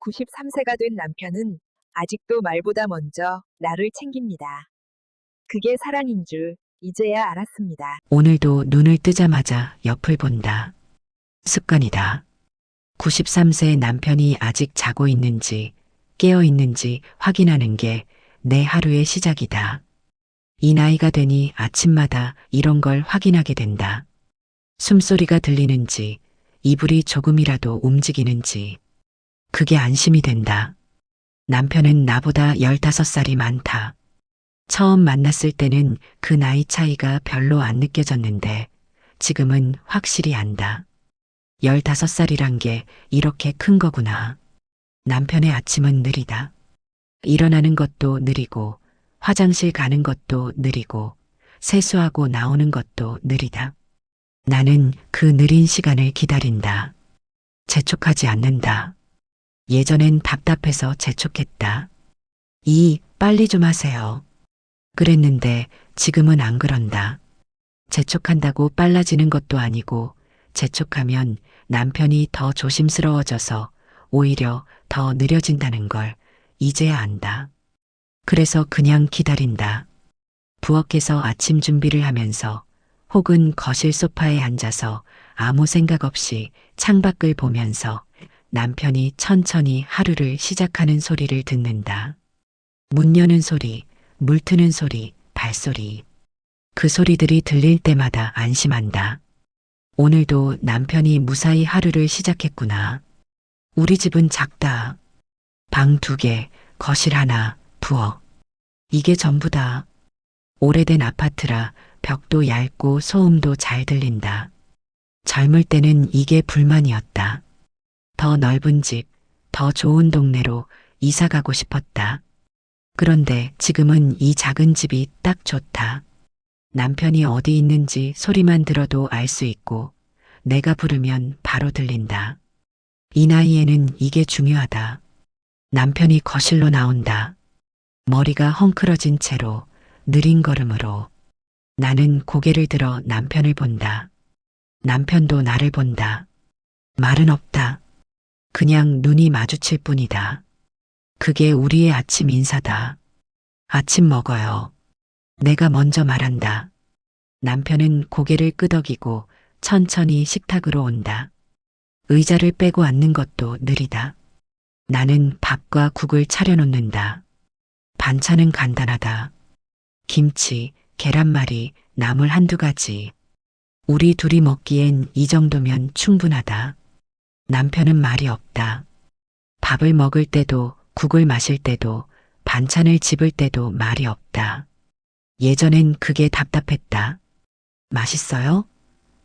93세가 된 남편은 아직도 말보다 먼저 나를 챙깁니다. 그게 사랑인 줄 이제야 알았습니다. 오늘도 눈을 뜨자마자 옆을 본다. 습관이다. 93세 남편이 아직 자고 있는지 깨어 있는지 확인하는 게 내 하루의 시작이다. 이 나이가 되니 아침마다 이런 걸 확인하게 된다. 숨소리가 들리는지, 이불이 조금이라도 움직이는지. 그게 안심이 된다. 남편은 나보다 15살이 많다. 처음 만났을 때는 그 나이 차이가 별로 안 느껴졌는데 지금은 확실히 안다. 15살이란 게 이렇게 큰 거구나. 남편의 아침은 느리다. 일어나는 것도 느리고 화장실 가는 것도 느리고 세수하고 나오는 것도 느리다. 나는 그 느린 시간을 기다린다. 재촉하지 않는다. 예전엔 답답해서 재촉했다. 빨리 좀 하세요. 그랬는데 지금은 안 그런다. 재촉한다고 빨라지는 것도 아니고 재촉하면 남편이 더 조심스러워져서 오히려 더 느려진다는 걸 이제야 안다. 그래서 그냥 기다린다. 부엌에서 아침 준비를 하면서 혹은 거실 소파에 앉아서 아무 생각 없이 창밖을 보면서 남편이 천천히 하루를 시작하는 소리를 듣는다. 문 여는 소리, 물 트는 소리, 발소리. 그 소리들이 들릴 때마다 안심한다. 오늘도 남편이 무사히 하루를 시작했구나. 우리 집은 작다. 방 2개, 거실 하나, 부엌. 이게 전부다. 오래된 아파트라 벽도 얇고 소음도 잘 들린다. 젊을 때는 이게 불만이었다. 더 넓은 집, 더 좋은 동네로 이사 가고 싶었다. 그런데 지금은 이 작은 집이 딱 좋다. 남편이 어디 있는지 소리만 들어도 알 수 있고 내가 부르면 바로 들린다. 이 나이에는 이게 중요하다. 남편이 거실로 나온다. 머리가 헝클어진 채로 느린 걸음으로. 나는 고개를 들어 남편을 본다. 남편도 나를 본다. 말은 없다. 그냥 눈이 마주칠 뿐이다. 그게 우리의 아침 인사다. 아침 먹어요. 내가 먼저 말한다. 남편은 고개를 끄덕이고 천천히 식탁으로 온다. 의자를 빼고 앉는 것도 느리다. 나는 밥과 국을 차려놓는다. 반찬은 간단하다. 김치, 계란말이, 나물 1~2가지. 우리 둘이 먹기엔 이 정도면 충분하다. 남편은 말이 없다. 밥을 먹을 때도 국을 마실 때도 반찬을 집을 때도 말이 없다. 예전엔 그게 답답했다. 맛있어요?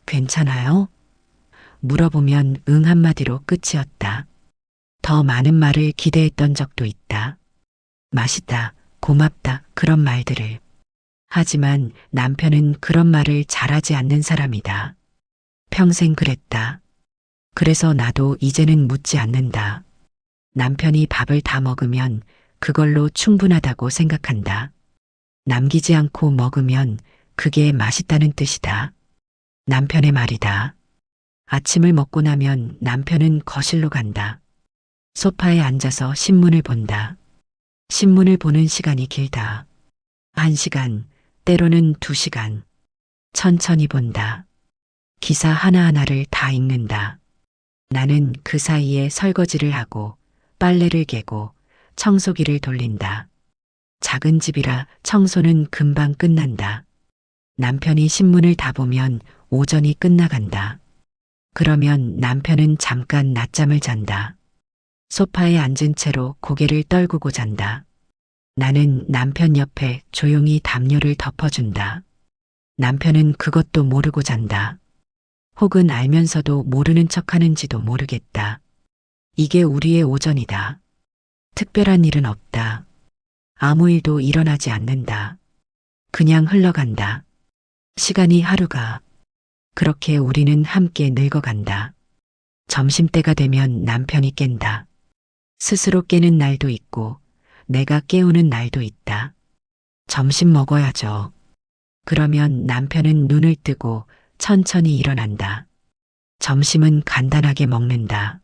괜찮아요? 물어보면 응 한마디로 끝이었다. 더 많은 말을 기대했던 적도 있다. 맛있다, 고맙다, 그런 말들을. 하지만 남편은 그런 말을 잘하지 않는 사람이다. 평생 그랬다. 그래서 나도 이제는 묻지 않는다. 남편이 밥을 다 먹으면 그걸로 충분하다고 생각한다. 남기지 않고 먹으면 그게 맛있다는 뜻이다. 남편의 말이다. 아침을 먹고 나면 남편은 거실로 간다. 소파에 앉아서 신문을 본다. 신문을 보는 시간이 길다. 1시간, 때로는 2시간. 천천히 본다. 기사 하나하나를 다 읽는다. 나는 그 사이에 설거지를 하고 빨래를 개고 청소기를 돌린다. 작은 집이라 청소는 금방 끝난다. 남편이 신문을 다 보면 오전이 끝나간다. 그러면 남편은 잠깐 낮잠을 잔다. 소파에 앉은 채로 고개를 떨구고 잔다. 나는 남편 옆에 조용히 담요를 덮어준다. 남편은 그것도 모르고 잔다. 혹은 알면서도 모르는 척하는지도 모르겠다. 이게 우리의 오전이다. 특별한 일은 없다. 아무 일도 일어나지 않는다. 그냥 흘러간다. 시간이 하루가. 그렇게 우리는 함께 늙어간다. 점심때가 되면 남편이 깬다. 스스로 깨는 날도 있고 내가 깨우는 날도 있다. 점심 먹어야죠. 그러면 남편은 눈을 뜨고 천천히 일어난다. 점심은 간단하게 먹는다.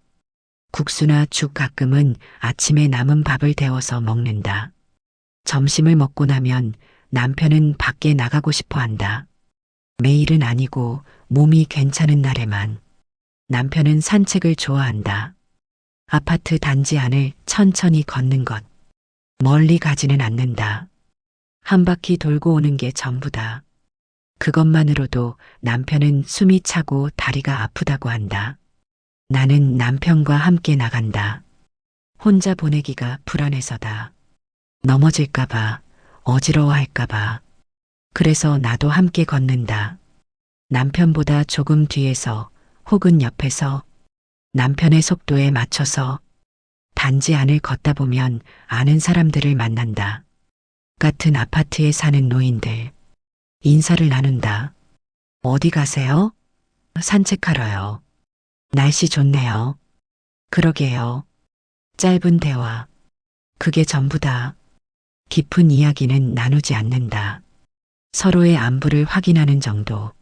국수나 죽 가끔은 아침에 남은 밥을 데워서 먹는다. 점심을 먹고 나면 남편은 밖에 나가고 싶어 한다. 매일은 아니고 몸이 괜찮은 날에만. 남편은 산책을 좋아한다. 아파트 단지 안을 천천히 걷는 것. 멀리 가지는 않는다. 한 바퀴 돌고 오는 게 전부다. 그것만으로도 남편은 숨이 차고 다리가 아프다고 한다. 나는 남편과 함께 나간다. 혼자 보내기가 불안해서다. 넘어질까봐, 어지러워할까봐. 그래서 나도 함께 걷는다. 남편보다 조금 뒤에서 혹은 옆에서 남편의 속도에 맞춰서 단지 안을 걷다 보면 아는 사람들을 만난다. 같은 아파트에 사는 노인들. 인사를 나눈다. 어디 가세요? 산책하러요. 날씨 좋네요. 그러게요. 짧은 대화. 그게 전부다. 깊은 이야기는 나누지 않는다. 서로의 안부를 확인하는 정도.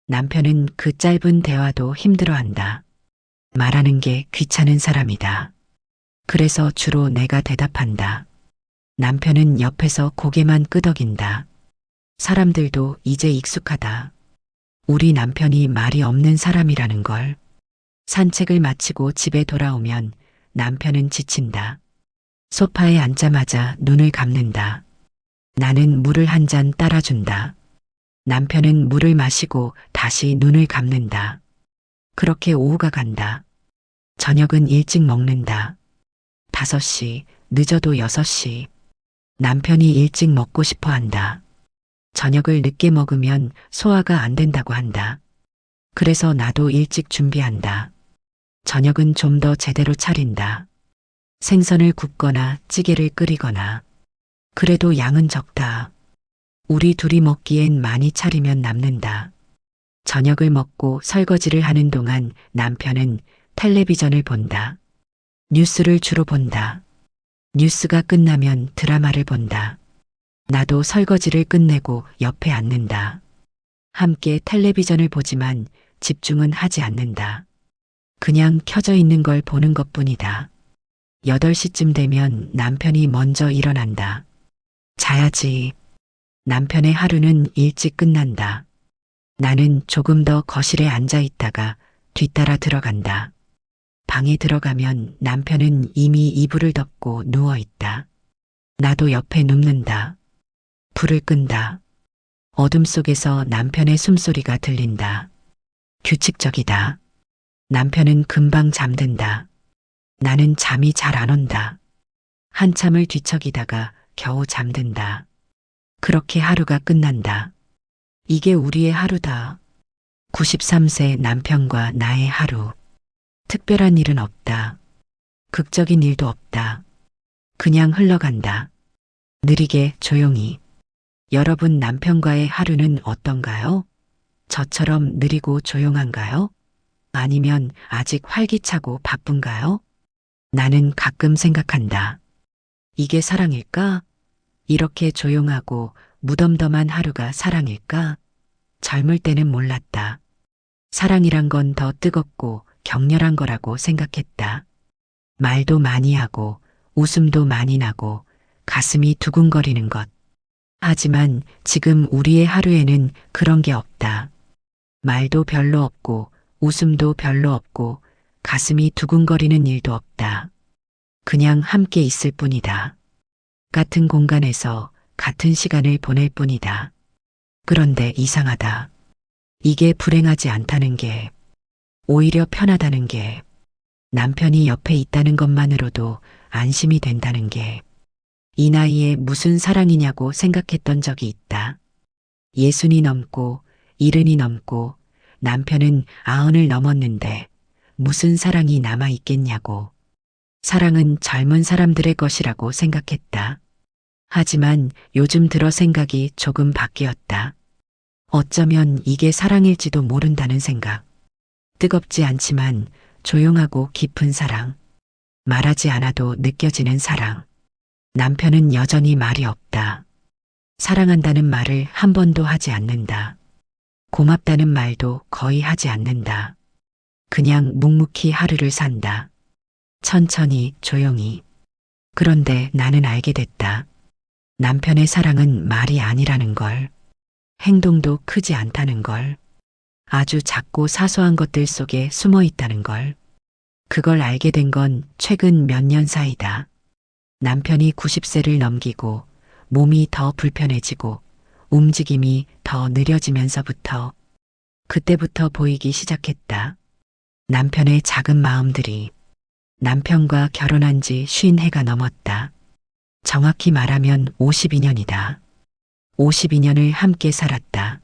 남편은 그 짧은 대화도 힘들어한다. 말하는 게 귀찮은 사람이다. 그래서 주로 내가 대답한다. 남편은 옆에서 고개만 끄덕인다. 사람들도 이제 익숙하다. 우리 남편이 말이 없는 사람이라는 걸. 산책을 마치고 집에 돌아오면 남편은 지친다. 소파에 앉자마자 눈을 감는다. 나는 물을 한 잔 따라준다. 남편은 물을 마시고 다시 눈을 감는다. 그렇게 오후가 간다. 저녁은 일찍 먹는다. 5시, 늦어도 6시. 남편이 일찍 먹고 싶어 한다. 저녁을 늦게 먹으면 소화가 안 된다고 한다. 그래서 나도 일찍 준비한다. 저녁은 좀 더 제대로 차린다. 생선을 굽거나 찌개를 끓이거나. 그래도 양은 적다. 우리 둘이 먹기엔 많이 차리면 남는다. 저녁을 먹고 설거지를 하는 동안 남편은 텔레비전을 본다. 뉴스를 주로 본다. 뉴스가 끝나면 드라마를 본다. 나도 설거지를 끝내고 옆에 앉는다. 함께 텔레비전을 보지만 집중은 하지 않는다. 그냥 켜져 있는 걸 보는 것뿐이다. 8시쯤 되면 남편이 먼저 일어난다. 자야지. 남편의 하루는 일찍 끝난다. 나는 조금 더 거실에 앉아 있다가 뒤따라 들어간다. 방에 들어가면 남편은 이미 이불을 덮고 누워 있다. 나도 옆에 눕는다. 불을 끈다. 어둠 속에서 남편의 숨소리가 들린다. 규칙적이다. 남편은 금방 잠든다. 나는 잠이 잘 안 온다. 한참을 뒤척이다가 겨우 잠든다. 그렇게 하루가 끝난다. 이게 우리의 하루다. 93세 남편과 나의 하루. 특별한 일은 없다. 극적인 일도 없다. 그냥 흘러간다. 느리게 조용히. 여러분 남편과의 하루는 어떤가요? 저처럼 느리고 조용한가요? 아니면 아직 활기차고 바쁜가요? 나는 가끔 생각한다. 이게 사랑일까? 이렇게 조용하고 무덤덤한 하루가 사랑일까? 젊을 때는 몰랐다. 사랑이란 건 더 뜨겁고 격렬한 거라고 생각했다. 말도 많이 하고 웃음도 많이 나고 가슴이 두근거리는 것. 하지만 지금 우리의 하루에는 그런 게 없다. 말도 별로 없고 웃음도 별로 없고 가슴이 두근거리는 일도 없다. 그냥 함께 있을 뿐이다. 같은 공간에서 같은 시간을 보낼 뿐이다. 그런데 이상하다. 이게 불행하지 않다는 게, 오히려 편하다는 게, 남편이 옆에 있다는 것만으로도 안심이 된다는 게, 이 나이에 무슨 사랑이냐고 생각했던 적이 있다. 60이 넘고 70이 넘고 남편은 90을 넘었는데 무슨 사랑이 남아 있겠냐고. 사랑은 젊은 사람들의 것이라고 생각했다. 하지만 요즘 들어 생각이 조금 바뀌었다. 어쩌면 이게 사랑일지도 모른다는 생각. 뜨겁지 않지만 조용하고 깊은 사랑. 말하지 않아도 느껴지는 사랑. 남편은 여전히 말이 없다. 사랑한다는 말을 한 번도 하지 않는다. 고맙다는 말도 거의 하지 않는다. 그냥 묵묵히 하루를 산다. 천천히, 조용히. 그런데 나는 알게 됐다. 남편의 사랑은 말이 아니라는 걸. 행동도 크지 않다는 걸. 아주 작고 사소한 것들 속에 숨어 있다는 걸. 그걸 알게 된 건 최근 몇 년 사이다. 남편이 90세를 넘기고 몸이 더 불편해지고 움직임이 더 느려지면서부터 그때부터 보이기 시작했다. 남편의 작은 마음들이. 남편과 결혼한 지 50해가 넘었다. 정확히 말하면 52년이다. 52년을 함께 살았다.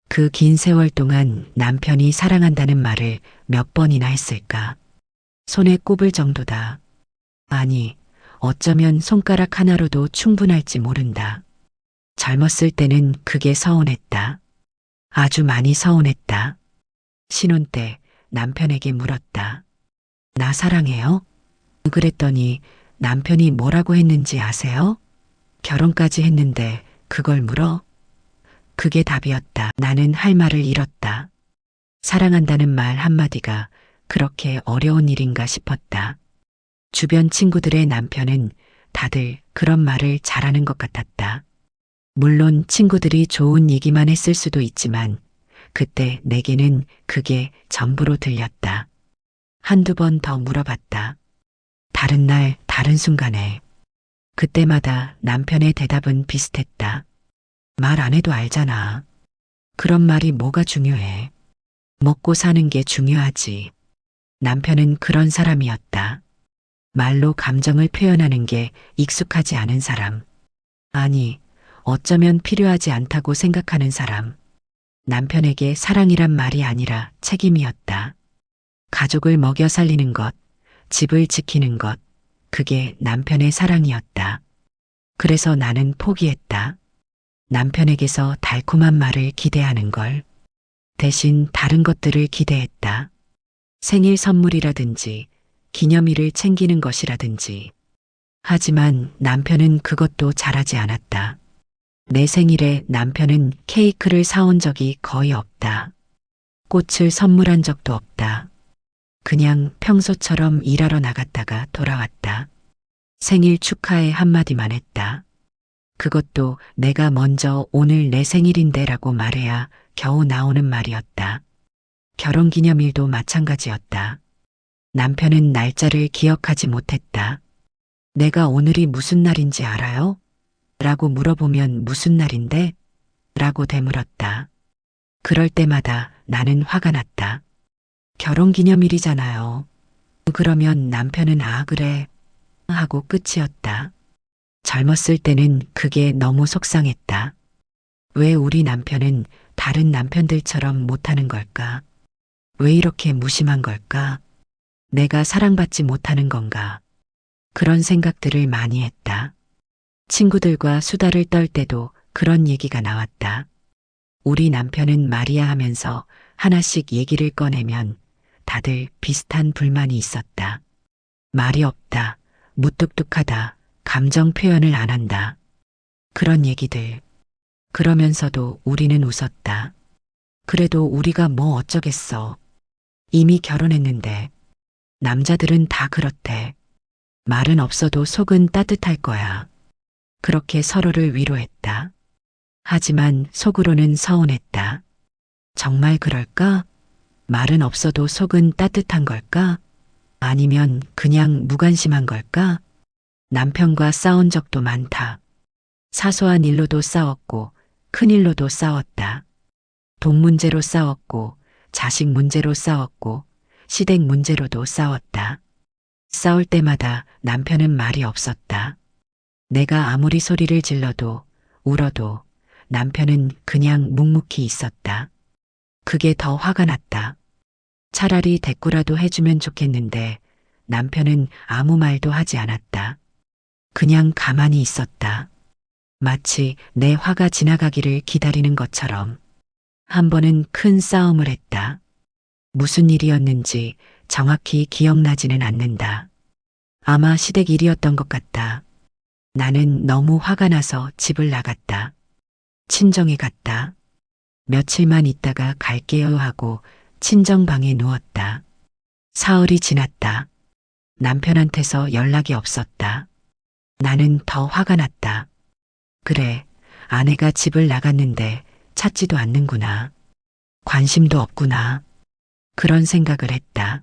그 긴 세월 동안 남편이 사랑한다는 말을 몇 번이나 했을까? 손에 꼽을 정도다. 아니, 어쩌면 손가락 하나로도 충분할지 모른다. 젊었을 때는 그게 서운했다. 아주 많이 서운했다. 신혼 때 남편에게 물었다. 나 사랑해요? 그랬더니 남편이 뭐라고 했는지 아세요? 결혼까지 했는데 그걸 물어? 그게 답이었다. 나는 할 말을 잃었다. 사랑한다는 말 한마디가 그렇게 어려운 일인가 싶었다. 주변 친구들의 남편은 다들 그런 말을 잘하는 것 같았다. 물론 친구들이 좋은 얘기만 했을 수도 있지만 그때 내게는 그게 전부로 들렸다. 한두 번 더 물어봤다. 다른 날, 다른 순간에. 그때마다 남편의 대답은 비슷했다. 말 안 해도 알잖아. 그런 말이 뭐가 중요해. 먹고 사는 게 중요하지. 남편은 그런 사람이었다. 말로 감정을 표현하는 게 익숙하지 않은 사람. 아니, 어쩌면 필요하지 않다고 생각하는 사람. 남편에게 사랑이란 말이 아니라 책임이었다. 가족을 먹여 살리는 것, 집을 지키는 것, 그게 남편의 사랑이었다. 그래서 나는 포기했다. 남편에게서 달콤한 말을 기대하는 걸. 대신 다른 것들을 기대했다. 생일 선물이라든지 기념일을 챙기는 것이라든지. 하지만 남편은 그것도 잘하지 않았다. 내 생일에 남편은 케이크를 사온 적이 거의 없다. 꽃을 선물한 적도 없다. 그냥 평소처럼 일하러 나갔다가 돌아왔다. 생일 축하해 한마디만 했다. 그것도 내가 먼저 오늘 내 생일인데라고 말해야 겨우 나오는 말이었다. 결혼기념일도 마찬가지였다. 남편은 날짜를 기억하지 못했다. 내가 오늘이 무슨 날인지 알아요? 라고 물어보면 무슨 날인데? 라고 되물었다. 그럴 때마다 나는 화가 났다. 결혼기념일이잖아요. 그러면 남편은 아 그래 하고 끝이었다. 젊었을 때는 그게 너무 속상했다. 왜 우리 남편은 다른 남편들처럼 못하는 걸까? 왜 이렇게 무심한 걸까? 내가 사랑받지 못하는 건가? 그런 생각들을 많이 했다. 친구들과 수다를 떨 때도 그런 얘기가 나왔다. 우리 남편은 말이야 하면서 하나씩 얘기를 꺼내면 다들 비슷한 불만이 있었다. 말이 없다. 무뚝뚝하다. 감정 표현을 안 한다. 그런 얘기들. 그러면서도 우리는 웃었다. 그래도 우리가 뭐 어쩌겠어. 이미 결혼했는데. 남자들은 다 그렇대. 말은 없어도 속은 따뜻할 거야. 그렇게 서로를 위로했다. 하지만 속으로는 서운했다. 정말 그럴까? 말은 없어도 속은 따뜻한 걸까? 아니면 그냥 무관심한 걸까? 남편과 싸운 적도 많다. 사소한 일로도 싸웠고 큰 일로도 싸웠다. 돈 문제로 싸웠고 자식 문제로 싸웠고 시댁 문제로도 싸웠다. 싸울 때마다 남편은 말이 없었다. 내가 아무리 소리를 질러도 울어도 남편은 그냥 묵묵히 있었다. 그게 더 화가 났다. 차라리 대꾸라도 해주면 좋겠는데 남편은 아무 말도 하지 않았다. 그냥 가만히 있었다. 마치 내 화가 지나가기를 기다리는 것처럼. 한 번은 큰 싸움을 했다. 무슨 일이었는지 정확히 기억나지는 않는다. 아마 시댁 일이었던 것 같다. 나는 너무 화가 나서 집을 나갔다. 친정에 갔다. 며칠만 있다가 갈게요 하고 친정방에 누웠다. 사흘이 지났다. 남편한테서 연락이 없었다. 나는 더 화가 났다. 그래, 아내가 집을 나갔는데 찾지도 않는구나. 관심도 없구나. 그런 생각을 했다.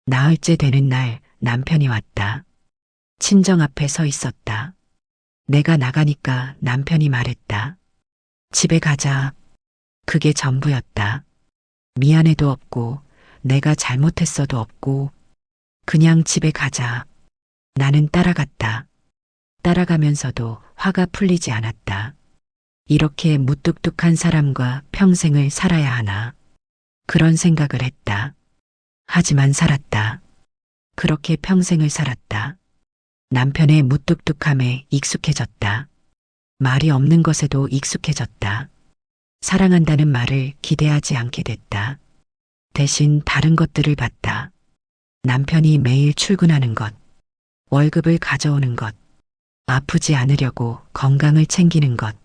나흘째 되는 날 남편이 왔다. 친정 앞에 서 있었다. 내가 나가니까 남편이 말했다. 집에 가자. 그게 전부였다. 미안해도 없고, 내가 잘못했어도 없고, 그냥 집에 가자. 나는 따라갔다. 따라가면서도 화가 풀리지 않았다. 이렇게 무뚝뚝한 사람과 평생을 살아야 하나. 그런 생각을 했다. 하지만 살았다. 그렇게 평생을 살았다. 남편의 무뚝뚝함에 익숙해졌다. 말이 없는 것에도 익숙해졌다. 사랑한다는 말을 기대하지 않게 됐다. 대신 다른 것들을 봤다. 남편이 매일 출근하는 것, 월급을 가져오는 것, 아프지 않으려고 건강을 챙기는 것,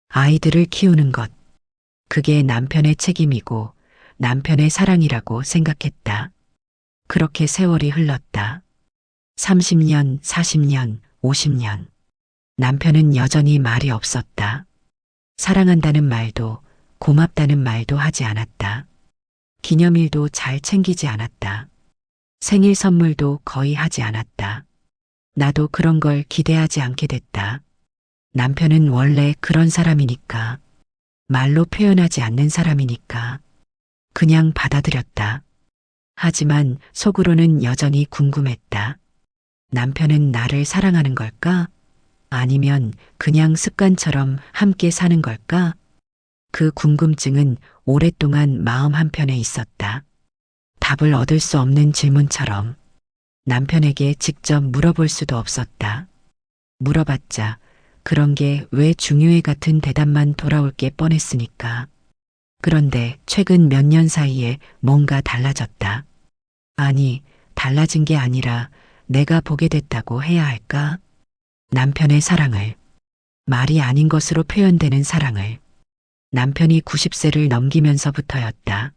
아이들을 키우는 것. 그게 남편의 책임이고 남편의 사랑이라고 생각했다. 그렇게 세월이 흘렀다. 30년, 40년, 50년. 남편은 여전히 말이 없었다. 사랑한다는 말도 고맙다는 말도 하지 않았다. 기념일도 잘 챙기지 않았다. 생일 선물도 거의 하지 않았다. 나도 그런 걸 기대하지 않게 됐다. 남편은 원래 그런 사람이니까. 말로 표현하지 않는 사람이니까. 그냥 받아들였다. 하지만 속으로는 여전히 궁금했다. 남편은 나를 사랑하는 걸까? 아니면 그냥 습관처럼 함께 사는 걸까? 그 궁금증은 오랫동안 마음 한편에 있었다. 답을 얻을 수 없는 질문처럼 남편에게 직접 물어볼 수도 없었다. 물어봤자 그런 게 왜 중요해 같은 대답만 돌아올 게 뻔했으니까. 그런데 최근 몇 년 사이에 뭔가 달라졌다. 아니, 달라진 게 아니라 내가 보게 됐다고 해야 할까? 남편의 사랑을, 말이 아닌 것으로 표현되는 사랑을. 남편이 90세를 넘기면서부터였다.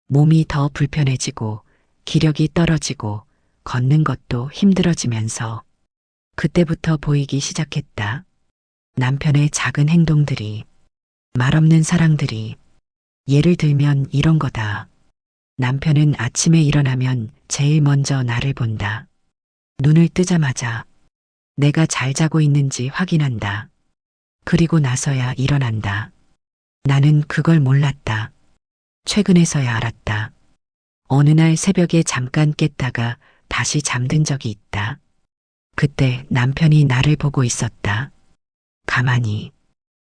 몸이 더 불편해지고 기력이 떨어지고 걷는 것도 힘들어지면서 그때부터 보이기 시작했다. 남편의 작은 행동들이, 말없는 사랑들이. 예를 들면 이런 거다. 남편은 아침에 일어나면 제일 먼저 나를 본다. 눈을 뜨자마자 내가 잘 자고 있는지 확인한다. 그리고 나서야 일어난다. 나는 그걸 몰랐다. 최근에서야 알았다. 어느 날 새벽에 잠깐 깼다가 다시 잠든 적이 있다. 그때 남편이 나를 보고 있었다. 가만히.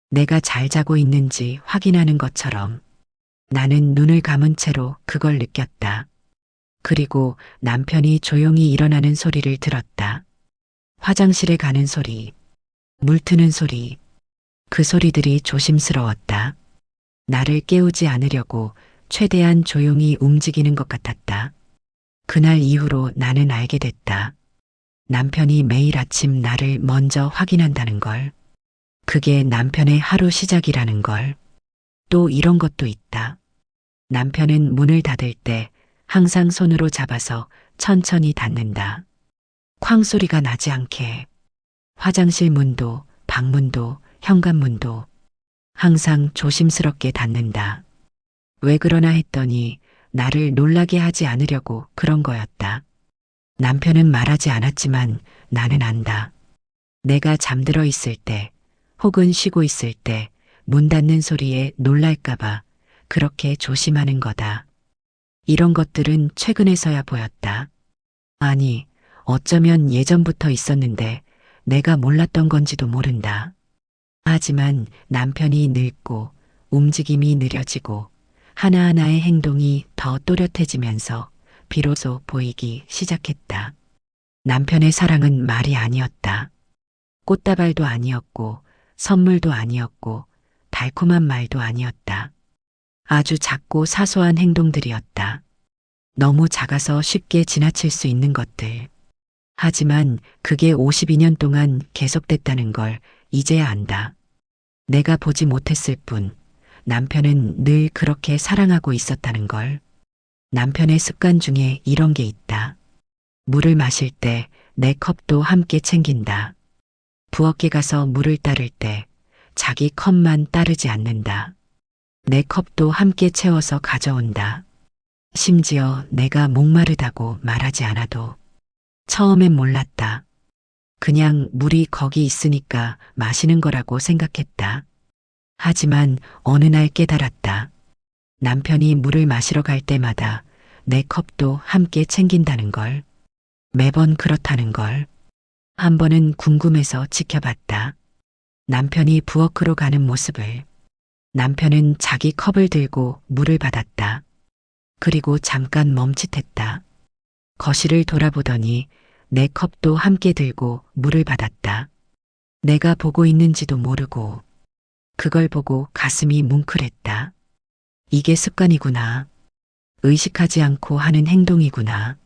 내가 잘 자고 있는지 확인하는 것처럼. 나는 눈을 감은 채로 그걸 느꼈다. 그리고 남편이 조용히 일어나는 소리를 들었다. 화장실에 가는 소리, 물 트는 소리. 그 소리들이 조심스러웠다. 나를 깨우지 않으려고 최대한 조용히 움직이는 것 같았다. 그날 이후로 나는 알게 됐다. 남편이 매일 아침 나를 먼저 확인한다는 걸. 그게 남편의 하루 시작이라는 걸. 또 이런 것도 있다. 남편은 문을 닫을 때 항상 손으로 잡아서 천천히 닫는다. 쾅 소리가 나지 않게. 화장실 문도, 방문도, 현관문도 항상 조심스럽게 닫는다. 왜 그러나 했더니 나를 놀라게 하지 않으려고 그런 거였다. 남편은 말하지 않았지만 나는 안다. 내가 잠들어 있을 때 혹은 쉬고 있을 때 문 닫는 소리에 놀랄까봐 그렇게 조심하는 거다. 이런 것들은 최근에서야 보였다. 아니, 어쩌면 예전부터 있었는데 내가 몰랐던 건지도 모른다. 하지만 남편이 늙고 움직임이 느려지고 하나하나의 행동이 더 또렷해지면서 비로소 보이기 시작했다. 남편의 사랑은 말이 아니었다. 꽃다발도 아니었고 선물도 아니었고 달콤한 말도 아니었다. 아주 작고 사소한 행동들이었다. 너무 작아서 쉽게 지나칠 수 있는 것들. 하지만 그게 52년 동안 계속됐다는 걸 이제야 안다. 내가 보지 못했을 뿐 남편은 늘 그렇게 사랑하고 있었다는 걸. 남편의 습관 중에 이런 게 있다. 물을 마실 때 내 컵도 함께 챙긴다. 부엌에 가서 물을 따를 때 자기 컵만 따르지 않는다. 내 컵도 함께 채워서 가져온다. 심지어 내가 목마르다고 말하지 않아도. 처음엔 몰랐다. 그냥 물이 거기 있으니까 마시는 거라고 생각했다. 하지만 어느 날 깨달았다. 남편이 물을 마시러 갈 때마다 내 컵도 함께 챙긴다는 걸. 매번 그렇다는 걸. 한 번은 궁금해서 지켜봤다. 남편이 부엌으로 가는 모습을. 남편은 자기 컵을 들고 물을 받았다. 그리고 잠깐 멈칫했다. 거실을 돌아보더니 내 컵도 함께 들고 물을 받았다. 내가 보고 있는지도 모르고. 그걸 보고 가슴이 뭉클했다. 이게 습관이구나. 의식하지 않고 하는 행동이구나.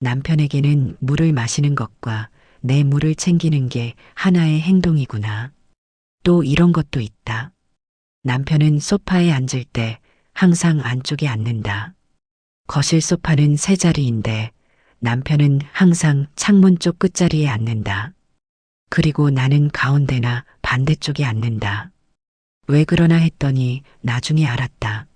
남편에게는 물을 마시는 것과 내 물을 챙기는 게 하나의 행동이구나. 또 이런 것도 있다. 남편은 소파에 앉을 때 항상 안쪽에 앉는다. 거실 소파는 세 자리인데 남편은 항상 창문 쪽 끝자리에 앉는다. 그리고 나는 가운데나 반대쪽에 앉는다. 왜 그러나 했더니 나중에 알았다.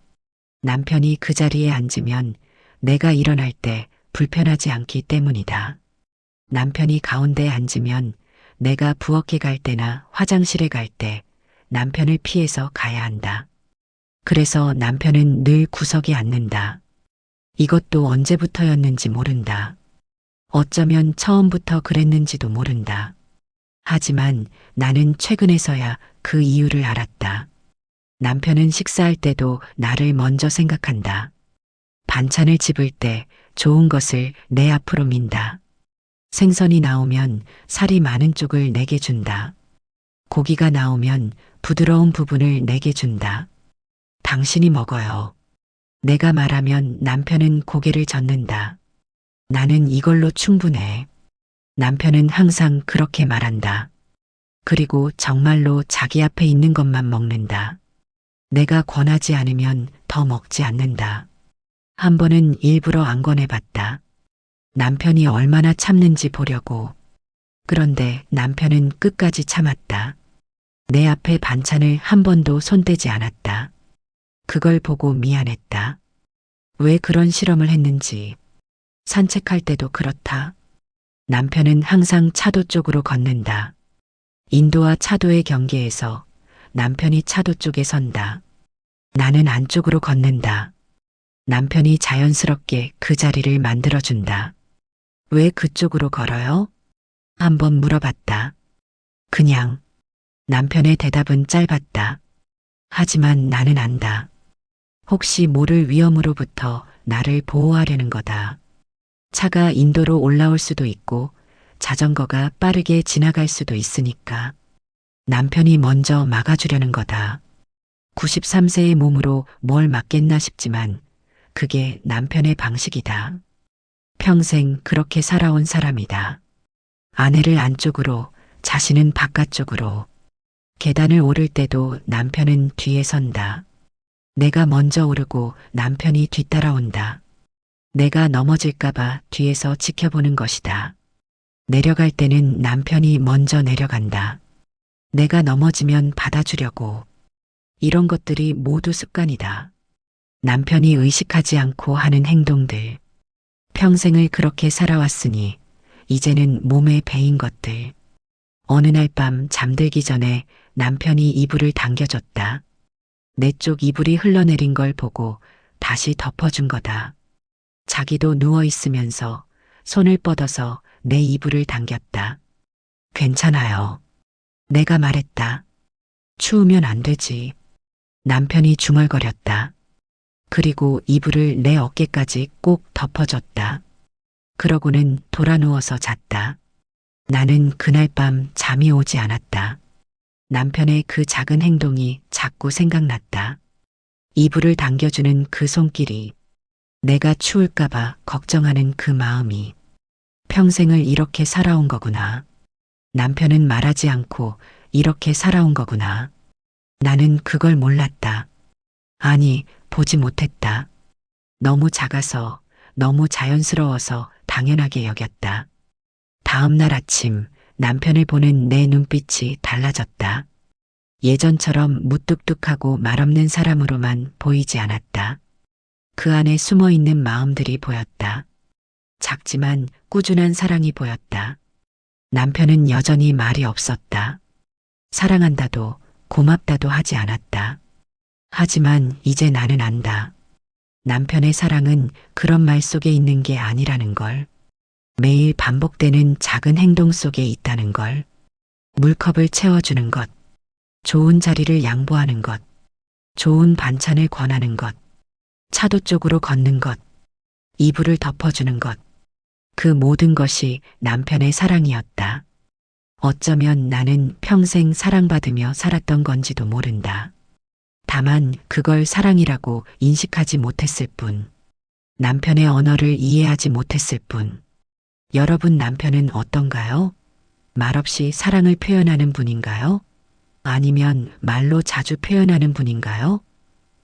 남편이 그 자리에 앉으면 내가 일어날 때 불편하지 않기 때문이다. 남편이 가운데에 앉으면 내가 부엌에 갈 때나 화장실에 갈 때 남편을 피해서 가야 한다. 그래서 남편은 늘 구석에 앉는다. 이것도 언제부터였는지 모른다. 어쩌면 처음부터 그랬는지도 모른다. 하지만 나는 최근에서야 그 이유를 알았다. 남편은 식사할 때도 나를 먼저 생각한다. 반찬을 집을 때 좋은 것을 내 앞으로 민다. 생선이 나오면 살이 많은 쪽을 내게 준다. 고기가 나오면 부드러운 부분을 내게 준다. 당신이 먹어요. 내가 말하면 남편은 고개를 젓는다. 나는 이걸로 충분해. 남편은 항상 그렇게 말한다. 그리고 정말로 자기 앞에 있는 것만 먹는다. 내가 권하지 않으면 더 먹지 않는다. 한 번은 일부러 안 권해봤다. 남편이 얼마나 참는지 보려고. 그런데 남편은 끝까지 참았다. 내 앞에 반찬을 한 번도 손대지 않았다. 그걸 보고 미안했다. 왜 그런 실험을 했는지. 산책할 때도 그렇다. 남편은 항상 차도 쪽으로 걷는다. 인도와 차도의 경계에서 남편이 차도 쪽에 선다. 나는 안쪽으로 걷는다. 남편이 자연스럽게 그 자리를 만들어준다. 왜 그쪽으로 걸어요? 한번 물어봤다. 그냥. 남편의 대답은 짧았다. 하지만 나는 안다. 혹시 모를 위험으로부터 나를 보호하려는 거다. 차가 인도로 올라올 수도 있고 자전거가 빠르게 지나갈 수도 있으니까. 남편이 먼저 막아주려는 거다. 93세의 몸으로 뭘 막겠나 싶지만 그게 남편의 방식이다. 평생 그렇게 살아온 사람이다. 아내를 안쪽으로, 자신은 바깥쪽으로. 계단을 오를 때도 남편은 뒤에 선다. 내가 먼저 오르고 남편이 뒤따라온다. 내가 넘어질까봐 뒤에서 지켜보는 것이다. 내려갈 때는 남편이 먼저 내려간다. 내가 넘어지면 받아주려고. 이런 것들이 모두 습관이다. 남편이 의식하지 않고 하는 행동들. 평생을 그렇게 살아왔으니 이제는 몸에 배인 것들. 어느 날 밤 잠들기 전에 남편이 이불을 당겨줬다. 내 쪽 이불이 흘러내린 걸 보고 다시 덮어준 거다. 자기도 누워있으면서 손을 뻗어서 내 이불을 당겼다. 괜찮아요. 내가 말했다. 추우면 안 되지. 남편이 중얼거렸다. 그리고 이불을 내 어깨까지 꼭 덮어줬다. 그러고는 돌아 누워서 잤다. 나는 그날 밤 잠이 오지 않았다. 남편의 그 작은 행동이 자꾸 생각났다. 이불을 당겨주는 그 손길이, 내가 추울까봐 걱정하는 그 마음이. 평생을 이렇게 살아온 거구나. 남편은 말하지 않고 이렇게 살아온 거구나. 나는 그걸 몰랐다. 아니, 보지 못했다. 너무 작아서, 너무 자연스러워서 당연하게 여겼다. 다음 날 아침 남편을 보는 내 눈빛이 달라졌다. 예전처럼 무뚝뚝하고 말없는 사람으로만 보이지 않았다. 그 안에 숨어 있는 마음들이 보였다. 작지만 꾸준한 사랑이 보였다. 남편은 여전히 말이 없었다. 사랑한다도 고맙다도 하지 않았다. 하지만 이제 나는 안다. 남편의 사랑은 그런 말 속에 있는 게 아니라는 걸. 매일 반복되는 작은 행동 속에 있다는 걸. 물컵을 채워주는 것. 좋은 자리를 양보하는 것. 좋은 반찬을 권하는 것. 차도 쪽으로 걷는 것. 이불을 덮어주는 것. 그 모든 것이 남편의 사랑이었다. 어쩌면 나는 평생 사랑받으며 살았던 건지도 모른다. 다만 그걸 사랑이라고 인식하지 못했을 뿐. 남편의 언어를 이해하지 못했을 뿐. 여러분 남편은 어떤가요? 말없이 사랑을 표현하는 분인가요? 아니면 말로 자주 표현하는 분인가요?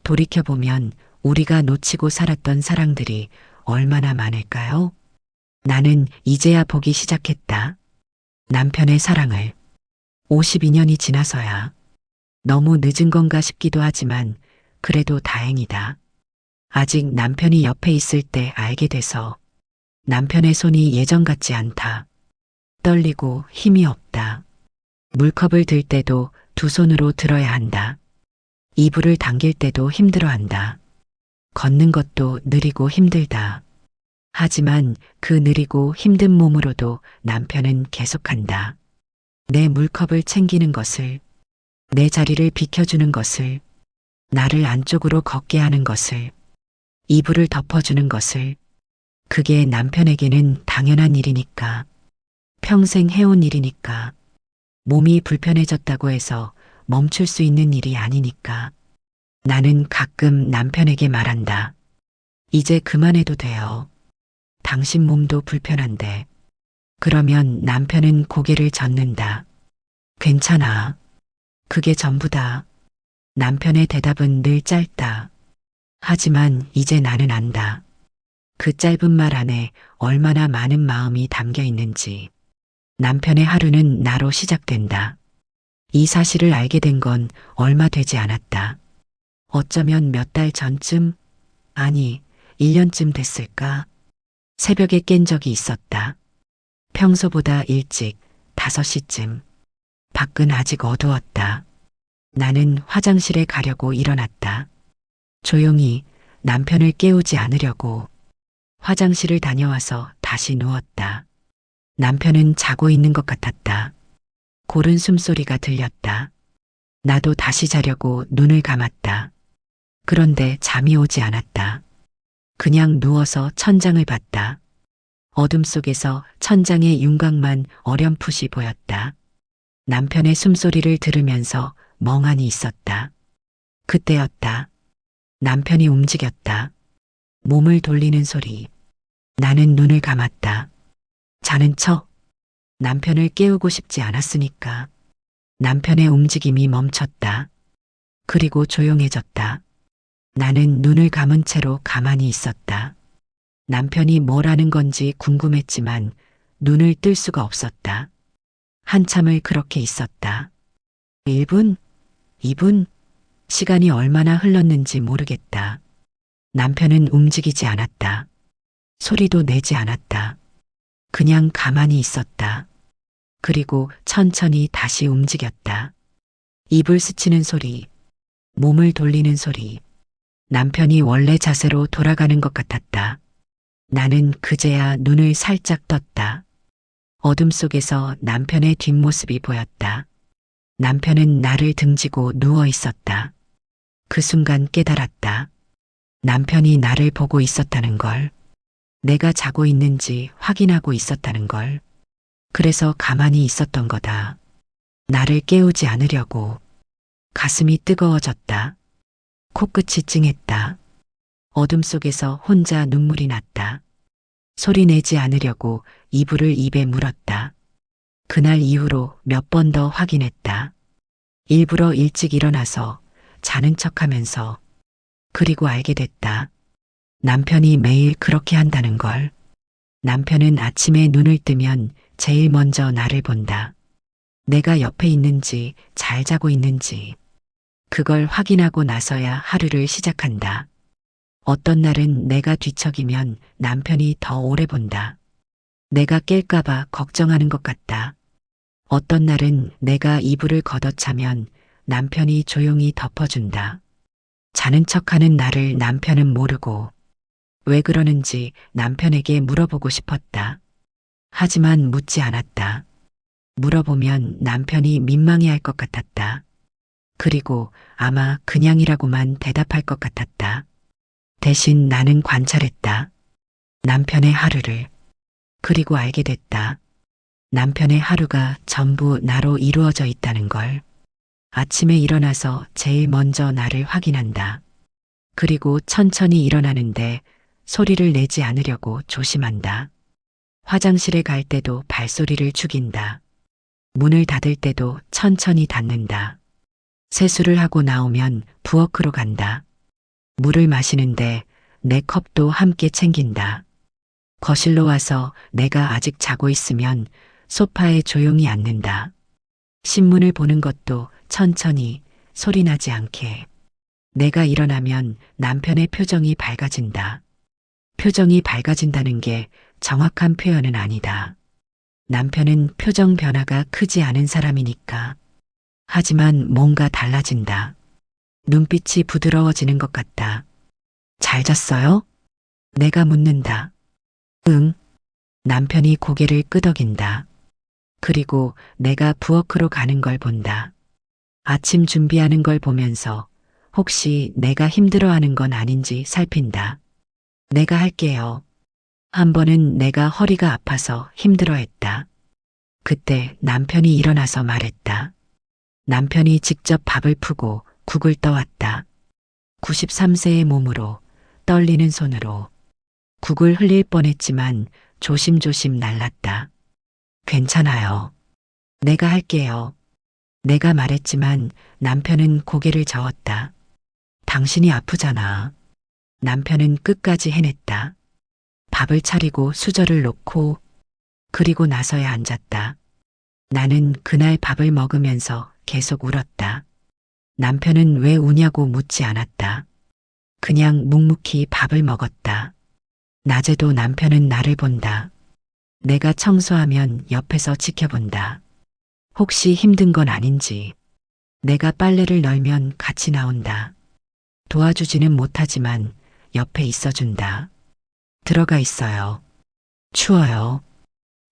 돌이켜보면 우리가 놓치고 살았던 사랑들이 얼마나 많을까요? 나는 이제야 보기 시작했다. 남편의 사랑을. 52년이 지나서야. 너무 늦은 건가 싶기도 하지만 그래도 다행이다. 아직 남편이 옆에 있을 때 알게 돼서 남편의 손이 예전 같지 않다. 떨리고 힘이 없다. 물컵을 들 때도 두 손으로 들어야 한다. 이불을 당길 때도 힘들어한다. 걷는 것도 느리고 힘들다. 하지만 그 느리고 힘든 몸으로도 남편은 계속한다. 내 물컵을 챙기는 것을, 내 자리를 비켜주는 것을, 나를 안쪽으로 걷게 하는 것을, 이불을 덮어주는 것을. 그게 남편에게는 당연한 일이니까. 평생 해온 일이니까. 몸이 불편해졌다고 해서 멈출 수 있는 일이 아니니까. 나는 가끔 남편에게 말한다. 이제 그만해도 돼요. 당신 몸도 불편한데. 그러면 남편은 고개를 젓는다. 괜찮아. 그게 전부다. 남편의 대답은 늘 짧다. 하지만 이제 나는 안다. 그 짧은 말 안에 얼마나 많은 마음이 담겨 있는지. 남편의 하루는 나로 시작된다. 이 사실을 알게 된 건 얼마 되지 않았다. 어쩌면 몇 달 전쯤, 아니, 1년쯤 됐을까? 새벽에 깬 적이 있었다. 평소보다 일찍 5시쯤. 밖은 아직 어두웠다. 나는 화장실에 가려고 일어났다. 조용히 남편을 깨우지 않으려고. 화장실을 다녀와서 다시 누웠다. 남편은 자고 있는 것 같았다. 고른 숨소리가 들렸다. 나도 다시 자려고 눈을 감았다. 그런데 잠이 오지 않았다. 그냥 누워서 천장을 봤다. 어둠 속에서 천장의 윤곽만 어렴풋이 보였다. 남편의 숨소리를 들으면서 멍하니 있었다. 그때였다. 남편이 움직였다. 몸을 돌리는 소리. 나는 눈을 감았다. 자는 척. 남편을 깨우고 싶지 않았으니까. 남편의 움직임이 멈췄다. 그리고 조용해졌다. 나는 눈을 감은 채로 가만히 있었다. 남편이 뭘 하는 건지 궁금했지만 눈을 뜰 수가 없었다. 한참을 그렇게 있었다. 1분, 2분, 시간이 얼마나 흘렀는지 모르겠다. 남편은 움직이지 않았다. 소리도 내지 않았다. 그냥 가만히 있었다. 그리고 천천히 다시 움직였다. 입을 스치는 소리, 몸을 돌리는 소리. 남편이 원래 자세로 돌아가는 것 같았다. 나는 그제야 눈을 살짝 떴다. 어둠 속에서 남편의 뒷모습이 보였다. 남편은 나를 등지고 누워 있었다. 그 순간 깨달았다. 남편이 나를 보고 있었다는 걸. 내가 자고 있는지 확인하고 있었다는 걸. 그래서 가만히 있었던 거다. 나를 깨우지 않으려고. 가슴이 뜨거워졌다. 코끝이 찡했다. 어둠 속에서 혼자 눈물이 났다. 소리 내지 않으려고 이불을 입에 물었다. 그날 이후로 몇 번 더 확인했다. 일부러 일찍 일어나서 자는 척하면서. 그리고 알게 됐다. 남편이 매일 그렇게 한다는 걸. 남편은 아침에 눈을 뜨면 제일 먼저 나를 본다. 내가 옆에 있는지, 잘 자고 있는지. 그걸 확인하고 나서야 하루를 시작한다. 어떤 날은 내가 뒤척이면 남편이 더 오래 본다. 내가 깰까봐 걱정하는 것 같다. 어떤 날은 내가 이불을 걷어차면 남편이 조용히 덮어준다. 자는 척하는 나를 남편은 모르고 왜 그러는지 남편에게 물어보고 싶었다. 하지만 묻지 않았다. 물어보면 남편이 민망해할 것 같았다. 그리고 아마 그냥이라고만 대답할 것 같았다. 대신 나는 관찰했다. 남편의 하루를. 그리고 알게 됐다. 남편의 하루가 전부 나로 이루어져 있다는 걸. 아침에 일어나서 제일 먼저 나를 확인한다. 그리고 천천히 일어나는데 소리를 내지 않으려고 조심한다. 화장실에 갈 때도 발소리를 죽인다. 문을 닫을 때도 천천히 닫는다. 세수를 하고 나오면 부엌으로 간다. 물을 마시는데 내 컵도 함께 챙긴다. 거실로 와서 내가 아직 자고 있으면 소파에 조용히 앉는다. 신문을 보는 것도 천천히 소리나지 않게. 내가 일어나면 남편의 표정이 밝아진다. 표정이 밝아진다는 게 정확한 표현은 아니다. 남편은 표정 변화가 크지 않은 사람이니까. 하지만 뭔가 달라진다. 눈빛이 부드러워지는 것 같다. 잘 잤어요? 내가 묻는다. 응. 남편이 고개를 끄덕인다. 그리고 내가 부엌으로 가는 걸 본다. 아침 준비하는 걸 보면서 혹시 내가 힘들어하는 건 아닌지 살핀다. 내가 할게요. 한 번은 내가 허리가 아파서 힘들어했다. 그때 남편이 일어나서 말했다. 남편이 직접 밥을 푸고 국을 떠왔다. 93세의 몸으로 떨리는 손으로 국을 흘릴 뻔했지만 조심조심 날랐다. 괜찮아요. 내가 할게요. 내가 말했지만 남편은 고개를 저었다. 당신이 아프잖아. 남편은 끝까지 해냈다. 밥을 차리고 수저를 놓고 그리고 나서야 앉았다. 나는 그날 밥을 먹으면서 계속 울었다. 남편은 왜 우냐고 묻지 않았다. 그냥 묵묵히 밥을 먹었다. 낮에도 남편은 나를 본다. 내가 청소하면 옆에서 지켜본다. 혹시 힘든 건 아닌지. 내가 빨래를 널면 같이 나온다. 도와주지는 못하지만 옆에 있어준다. 들어가 있어요. 추워요.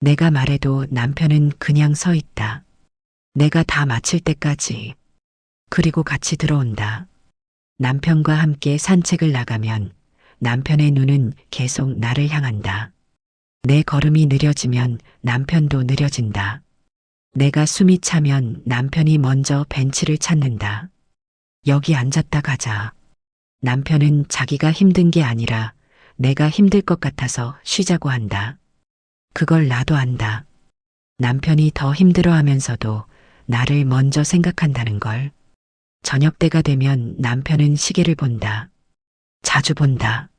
내가 말해도 남편은 그냥 서 있다. 내가 다 마칠 때까지. 그리고 같이 들어온다. 남편과 함께 산책을 나가면 남편의 눈은 계속 나를 향한다. 내 걸음이 느려지면 남편도 느려진다. 내가 숨이 차면 남편이 먼저 벤치를 찾는다. 여기 앉았다 가자. 남편은 자기가 힘든 게 아니라 내가 힘들 것 같아서 쉬자고 한다. 그걸 나도 안다. 남편이 더 힘들어하면서도 나를 먼저 생각한다는 걸. 저녁 때가 되면 남편은 시계를 본다. 자주 본다.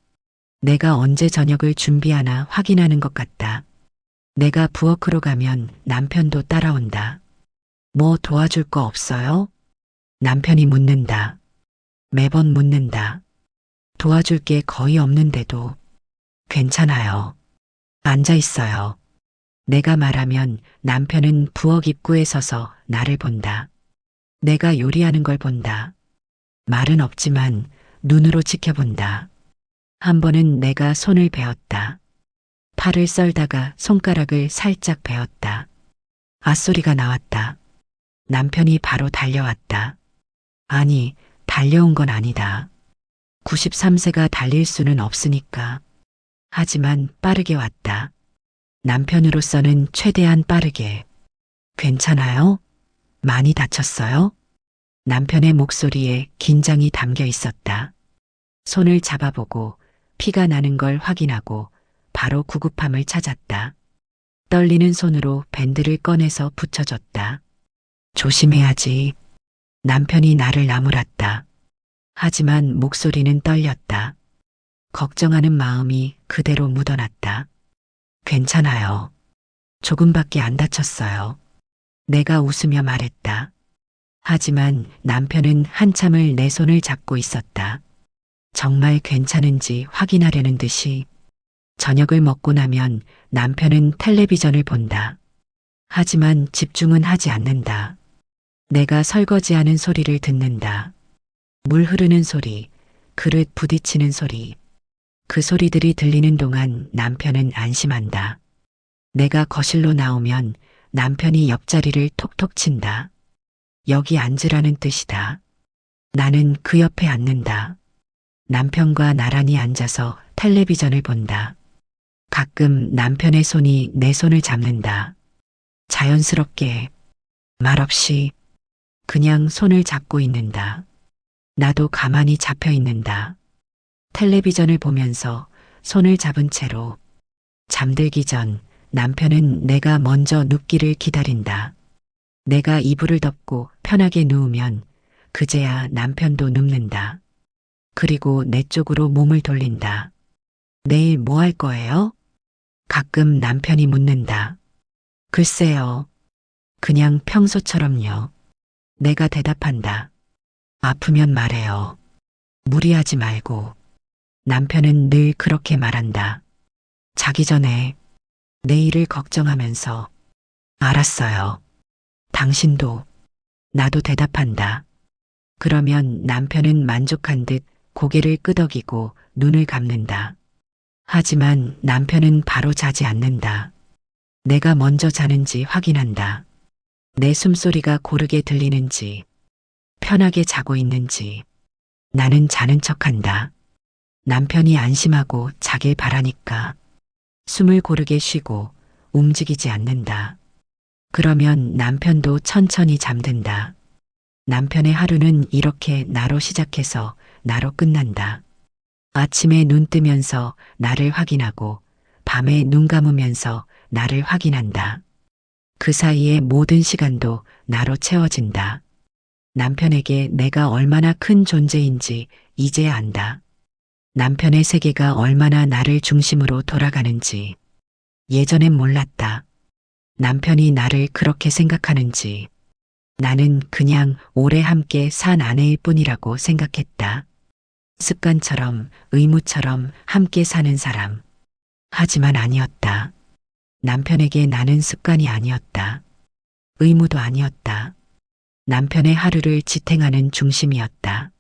내가 언제 저녁을 준비하나 확인하는 것 같다. 내가 부엌으로 가면 남편도 따라온다. 뭐 도와줄 거 없어요? 남편이 묻는다. 매번 묻는다. 도와줄 게 거의 없는데도 괜찮아요. 앉아 있어요. 내가 말하면 남편은 부엌 입구에 서서 나를 본다. 내가 요리하는 걸 본다. 말은 없지만 눈으로 지켜본다. 한 번은 내가 손을 베었다. 팔을 썰다가 손가락을 살짝 베었다. 앗소리가 나왔다. 남편이 바로 달려왔다. 아니, 달려온 건 아니다. 93세가 달릴 수는 없으니까. 하지만 빠르게 왔다. 남편으로서는 최대한 빠르게. 괜찮아요? 많이 다쳤어요? 남편의 목소리에 긴장이 담겨 있었다. 손을 잡아보고 피가 나는 걸 확인하고 바로 구급함을 찾았다. 떨리는 손으로 밴드를 꺼내서 붙여줬다. 조심해야지. 남편이 나를 나무랐다. 하지만 목소리는 떨렸다. 걱정하는 마음이 그대로 묻어났다. 괜찮아요. 조금밖에 안 다쳤어요. 내가 웃으며 말했다. 하지만 남편은 한참을 내 손을 잡고 있었다. 정말 괜찮은지 확인하려는 듯이. 저녁을 먹고 나면 남편은 텔레비전을 본다. 하지만 집중은 하지 않는다. 내가 설거지하는 소리를 듣는다. 물 흐르는 소리, 그릇 부딪히는 소리. 그 소리들이 들리는 동안 남편은 안심한다. 내가 거실로 나오면 남편이 옆자리를 톡톡 친다. 여기 앉으라는 뜻이다. 나는 그 옆에 앉는다. 남편과 나란히 앉아서 텔레비전을 본다. 가끔 남편의 손이 내 손을 잡는다. 자연스럽게, 말없이, 그냥 손을 잡고 있는다. 나도 가만히 잡혀 있는다. 텔레비전을 보면서 손을 잡은 채로 잠들기 전 남편은 내가 먼저 눕기를 기다린다. 내가 이불을 덮고 편하게 누우면 그제야 남편도 눕는다. 그리고 내 쪽으로 몸을 돌린다. 내일 뭐 할 거예요? 가끔 남편이 묻는다. 글쎄요. 그냥 평소처럼요. 내가 대답한다. 아프면 말해요. 무리하지 말고. 남편은 늘 그렇게 말한다. 자기 전에 내일을 걱정하면서. 알았어요. 당신도. 나도 대답한다. 그러면 남편은 만족한 듯 고개를 끄덕이고 눈을 감는다. 하지만 남편은 바로 자지 않는다. 내가 먼저 자는지 확인한다. 내 숨소리가 고르게 들리는지, 편하게 자고 있는지. 나는 자는 척한다. 남편이 안심하고 자길 바라니까. 숨을 고르게 쉬고 움직이지 않는다. 그러면 남편도 천천히 잠든다. 남편의 하루는 이렇게 나로 시작해서 나로 끝난다. 아침에 눈 뜨면서 나를 확인하고 밤에 눈 감으면서 나를 확인한다. 그 사이에 모든 시간도 나로 채워진다. 남편에게 내가 얼마나 큰 존재인지 이제야 안다. 남편의 세계가 얼마나 나를 중심으로 돌아가는지. 예전엔 몰랐다. 남편이 나를 그렇게 생각하는지. 나는 그냥 오래 함께 산 아내일 뿐이라고 생각했다. 습관처럼, 의무처럼 함께 사는 사람. 하지만 아니었다. 남편에게 나는 습관이 아니었다. 의무도 아니었다. 남편의 하루를 지탱하는 중심이었다.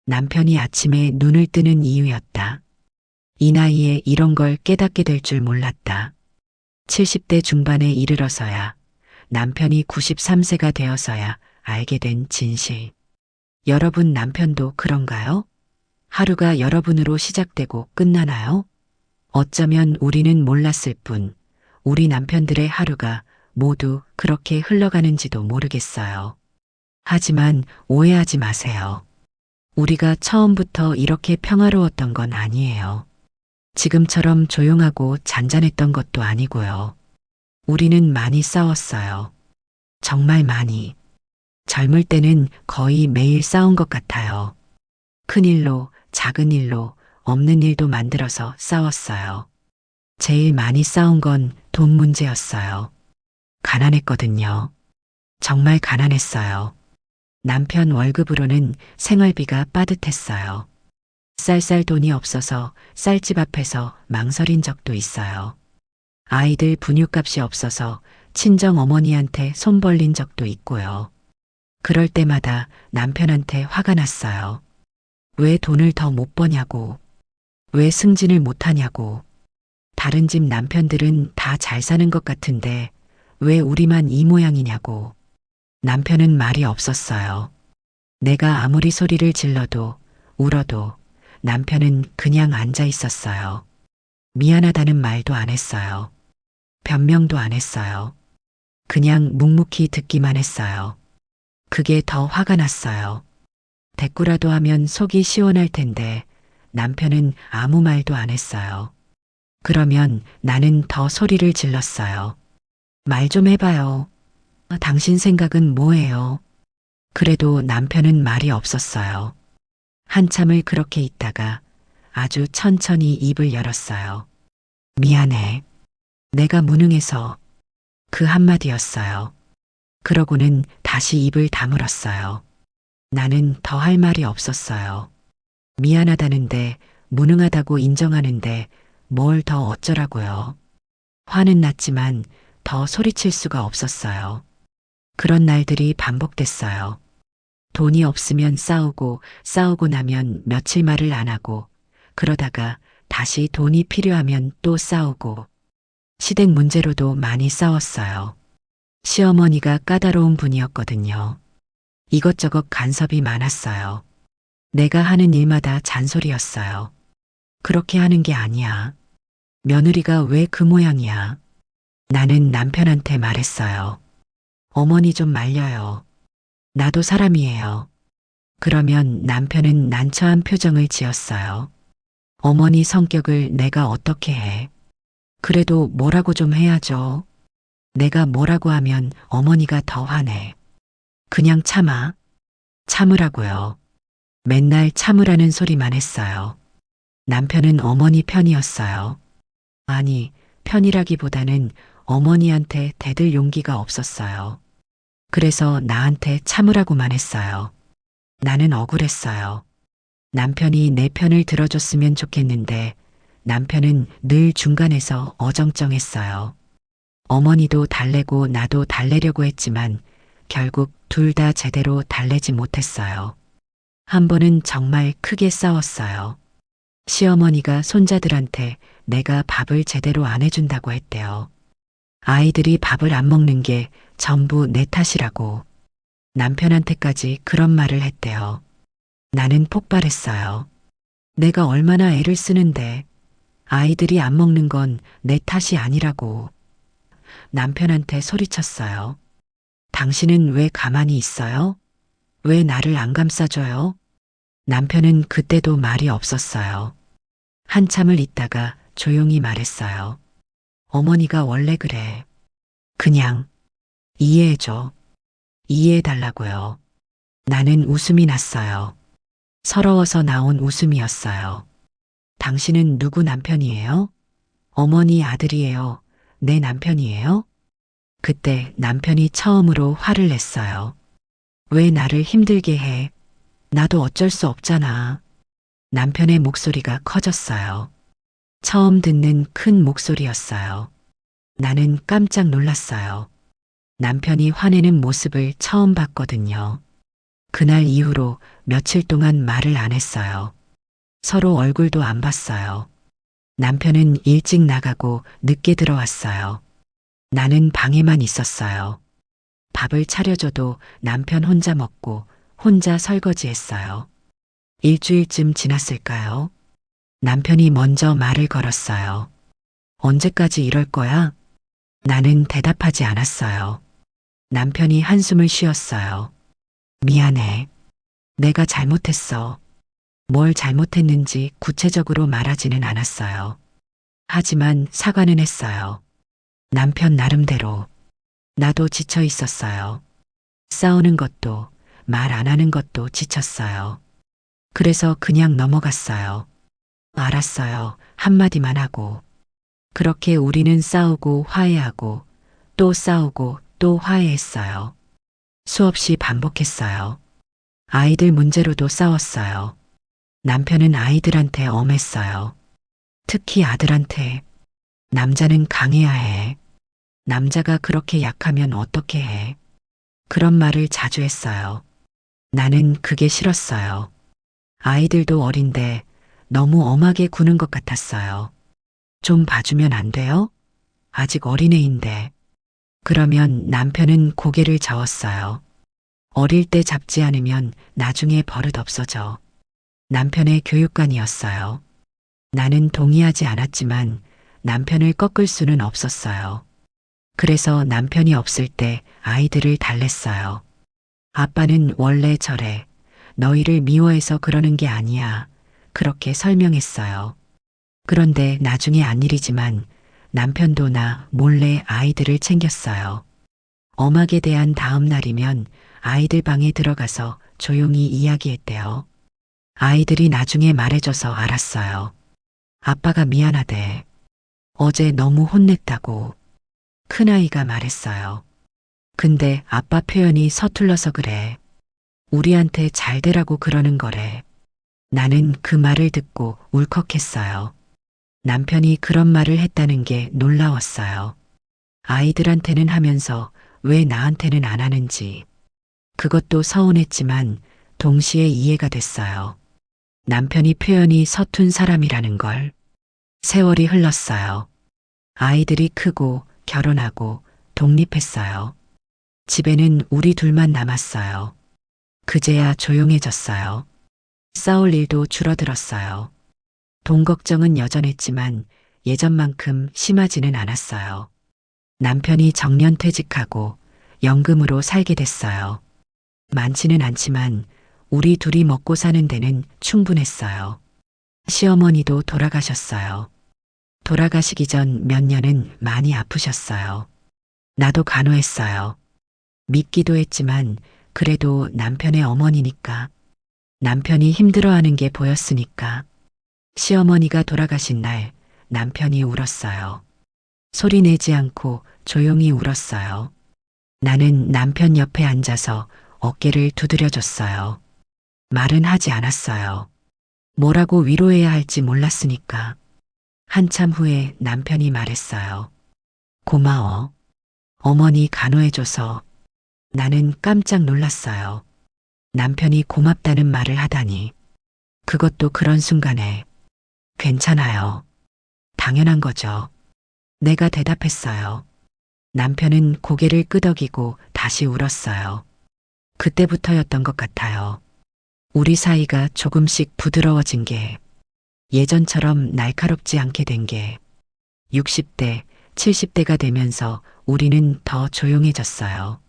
남편이 아침에 눈을 뜨는 이유였다. 이 나이에 이런 걸 깨닫게 될 줄 몰랐다. 70대 중반에 이르러서야, 남편이 93세가 되어서야 알게 된 진실. 여러분 남편도 그런가요? 하루가 여러분으로 시작되고 끝나나요? 어쩌면 우리는 몰랐을 뿐, 우리 남편들의 하루가 모두 그렇게 흘러가는지도 모르겠어요. 하지만 오해하지 마세요. 우리가 처음부터 이렇게 평화로웠던 건 아니에요. 지금처럼 조용하고 잔잔했던 것도 아니고요. 우리는 많이 싸웠어요. 정말 많이. 젊을 때는 거의 매일 싸운 것 같아요. 큰 일로, 작은 일로, 없는 일도 만들어서 싸웠어요. 제일 많이 싸운 건 돈 문제였어요. 가난했거든요. 정말 가난했어요. 남편 월급으로는 생활비가 빠듯했어요. 쌀 돈이 없어서 쌀집 앞에서 망설인 적도 있어요. 아이들 분유값이 없어서 친정 어머니한테 손 벌린 적도 있고요. 그럴 때마다 남편한테 화가 났어요. 왜 돈을 더 못 버냐고. 왜 승진을 못 하냐고. 다른 집 남편들은 다 잘 사는 것 같은데 왜 우리만 이 모양이냐고. 남편은 말이 없었어요. 내가 아무리 소리를 질러도 울어도 남편은 그냥 앉아 있었어요. 미안하다는 말도 안 했어요. 변명도 안 했어요. 그냥 묵묵히 듣기만 했어요. 그게 더 화가 났어요. 대꾸라도 하면 속이 시원할 텐데 남편은 아무 말도 안 했어요. 그러면 나는 더 소리를 질렀어요. 말 좀 해봐요. 당신 생각은 뭐예요? 그래도 남편은 말이 없었어요. 한참을 그렇게 있다가 아주 천천히 입을 열었어요. 미안해. 내가 무능해서 그 한마디였어요. 그러고는 다시 입을 다물었어요. 나는 더 할 말이 없었어요. 미안하다는데, 무능하다고 인정하는데 뭘 더 어쩌라고요. 화는 났지만 더 소리칠 수가 없었어요. 그런 날들이 반복됐어요. 돈이 없으면 싸우고, 싸우고 나면 며칠 말을 안 하고, 그러다가 다시 돈이 필요하면 또 싸우고, 시댁 문제로도 많이 싸웠어요. 시어머니가 까다로운 분이었거든요. 이것저것 간섭이 많았어요. 내가 하는 일마다 잔소리였어요. 그렇게 하는 게 아니야. 며느리가 왜 그 모양이야? 나는 남편한테 말했어요. 어머니 좀 말려요. 나도 사람이에요. 그러면 남편은 난처한 표정을 지었어요. 어머니 성격을 내가 어떻게 해? 그래도 뭐라고 좀 해야죠. 내가 뭐라고 하면 어머니가 더 화내. 그냥 참아. 참으라고요. 맨날 참으라는 소리만 했어요. 남편은 어머니 편이었어요. 아니, 편이라기보다는 어머니한테 대들 용기가 없었어요. 그래서 나한테 참으라고만 했어요. 나는 억울했어요. 남편이 내 편을 들어줬으면 좋겠는데 남편은 늘 중간에서 어정쩡했어요. 어머니도 달래고 나도 달래려고 했지만 결국 둘 다 제대로 달래지 못했어요. 한 번은 정말 크게 싸웠어요. 시어머니가 손자들한테 내가 밥을 제대로 안 해준다고 했대요. 아이들이 밥을 안 먹는 게 전부 내 탓이라고. 남편한테까지 그런 말을 했대요. 나는 폭발했어요. 내가 얼마나 애를 쓰는데 아이들이 안 먹는 건 내 탓이 아니라고. 남편한테 소리쳤어요. 당신은 왜 가만히 있어요? 왜 나를 안 감싸줘요? 남편은 그때도 말이 없었어요. 한참을 있다가 조용히 말했어요. 어머니가 원래 그래. 그냥 이해해줘. 이해해달라고요. 나는 웃음이 났어요. 서러워서 나온 웃음이었어요. 당신은 누구 남편이에요? 어머니 아들이에요. 내 남편이에요? 그때 남편이 처음으로 화를 냈어요. 왜 나를 힘들게 해? 나도 어쩔 수 없잖아. 남편의 목소리가 커졌어요. 처음 듣는 큰 목소리였어요. 나는 깜짝 놀랐어요. 남편이 화내는 모습을 처음 봤거든요. 그날 이후로 며칠 동안 말을 안 했어요. 서로 얼굴도 안 봤어요. 남편은 일찍 나가고 늦게 들어왔어요. 나는 방에만 있었어요. 밥을 차려줘도 남편 혼자 먹고 혼자 설거지했어요. 일주일쯤 지났을까요? 남편이 먼저 말을 걸었어요. 언제까지 이럴 거야? 나는 대답하지 않았어요. 남편이 한숨을 쉬었어요. 미안해. 내가 잘못했어. 뭘 잘못했는지 구체적으로 말하지는 않았어요. 하지만 사과는 했어요. 남편 나름대로. 나도 지쳐 있었어요. 싸우는 것도 말 안 하는 것도 지쳤어요. 그래서 그냥 넘어갔어요. 알았어요. 한마디만 하고. 그렇게 우리는 싸우고 화해하고 또 싸우고 또 화해했어요. 수없이 반복했어요. 아이들 문제로도 싸웠어요. 남편은 아이들한테 엄했어요. 특히 아들한테. 남자는 강해야 해. 남자가 그렇게 약하면 어떻게 해? 그런 말을 자주 했어요. 나는 그게 싫었어요. 아이들도 어린데 너무 엄하게 구는 것 같았어요. 좀 봐주면 안 돼요? 아직 어린애인데. 그러면 남편은 고개를 저었어요. 어릴 때 잡지 않으면 나중에 버릇 없어져. 남편의 교육관이었어요. 나는 동의하지 않았지만 남편을 꺾을 수는 없었어요. 그래서 남편이 없을 때 아이들을 달랬어요. 아빠는 원래 저래. 너희를 미워해서 그러는 게 아니야. 그렇게 설명했어요. 그런데 나중에 안 일이지만 남편도 나 몰래 아이들을 챙겼어요. 엄하게 대한 다음 날이면 아이들 방에 들어가서 조용히 이야기했대요. 아이들이 나중에 말해줘서 알았어요. 아빠가 미안하대. 어제 너무 혼냈다고 큰아이가 말했어요. 근데 아빠 표현이 서툴러서 그래. 우리한테 잘 되라고 그러는 거래. 나는 그 말을 듣고 울컥했어요. 남편이 그런 말을 했다는 게 놀라웠어요. 아이들한테는 하면서 왜 나한테는 안 하는지. 그것도 서운했지만 동시에 이해가 됐어요. 남편이 표현이 서툰 사람이라는 걸. 세월이 흘렀어요. 아이들이 크고 결혼하고 독립했어요. 집에는 우리 둘만 남았어요. 그제야 조용해졌어요. 싸울 일도 줄어들었어요. 돈 걱정은 여전했지만 예전만큼 심하지는 않았어요. 남편이 정년퇴직하고 연금으로 살게 됐어요. 많지는 않지만 우리 둘이 먹고 사는 데는 충분했어요. 시어머니도 돌아가셨어요. 돌아가시기 전 몇 년은 많이 아프셨어요. 나도 간호했어요. 믿기도 했지만 그래도 남편의 어머니니까. 남편이 힘들어하는 게 보였으니까. 시어머니가 돌아가신 날 남편이 울었어요. 소리 내지 않고 조용히 울었어요. 나는 남편 옆에 앉아서 어깨를 두드려줬어요. 말은 하지 않았어요. 뭐라고 위로해야 할지 몰랐으니까. 한참 후에 남편이 말했어요. 고마워. 어머니 간호해줘서. 나는 깜짝 놀랐어요. 남편이 고맙다는 말을 하다니. 그것도 그런 순간에. 괜찮아요. 당연한 거죠. 내가 대답했어요. 남편은 고개를 끄덕이고 다시 울었어요. 그때부터였던 것 같아요. 우리 사이가 조금씩 부드러워진 게, 예전처럼 날카롭지 않게 된 게, 60대, 70대가 되면서 우리는 더 조용해졌어요.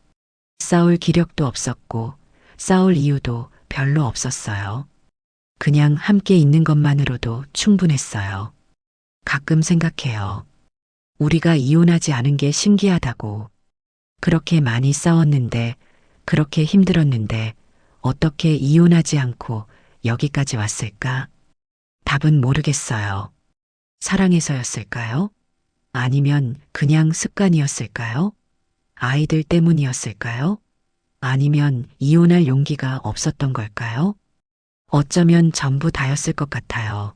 싸울 기력도 없었고, 싸울 이유도 별로 없었어요. 그냥 함께 있는 것만으로도 충분했어요. 가끔 생각해요. 우리가 이혼하지 않은 게 신기하다고. 그렇게 많이 싸웠는데, 그렇게 힘들었는데, 어떻게 이혼하지 않고 여기까지 왔을까? 답은 모르겠어요. 사랑해서였을까요? 아니면 그냥 습관이었을까요? 아이들 때문이었을까요? 아니면 이혼할 용기가 없었던 걸까요? 어쩌면 전부 다였을 것 같아요.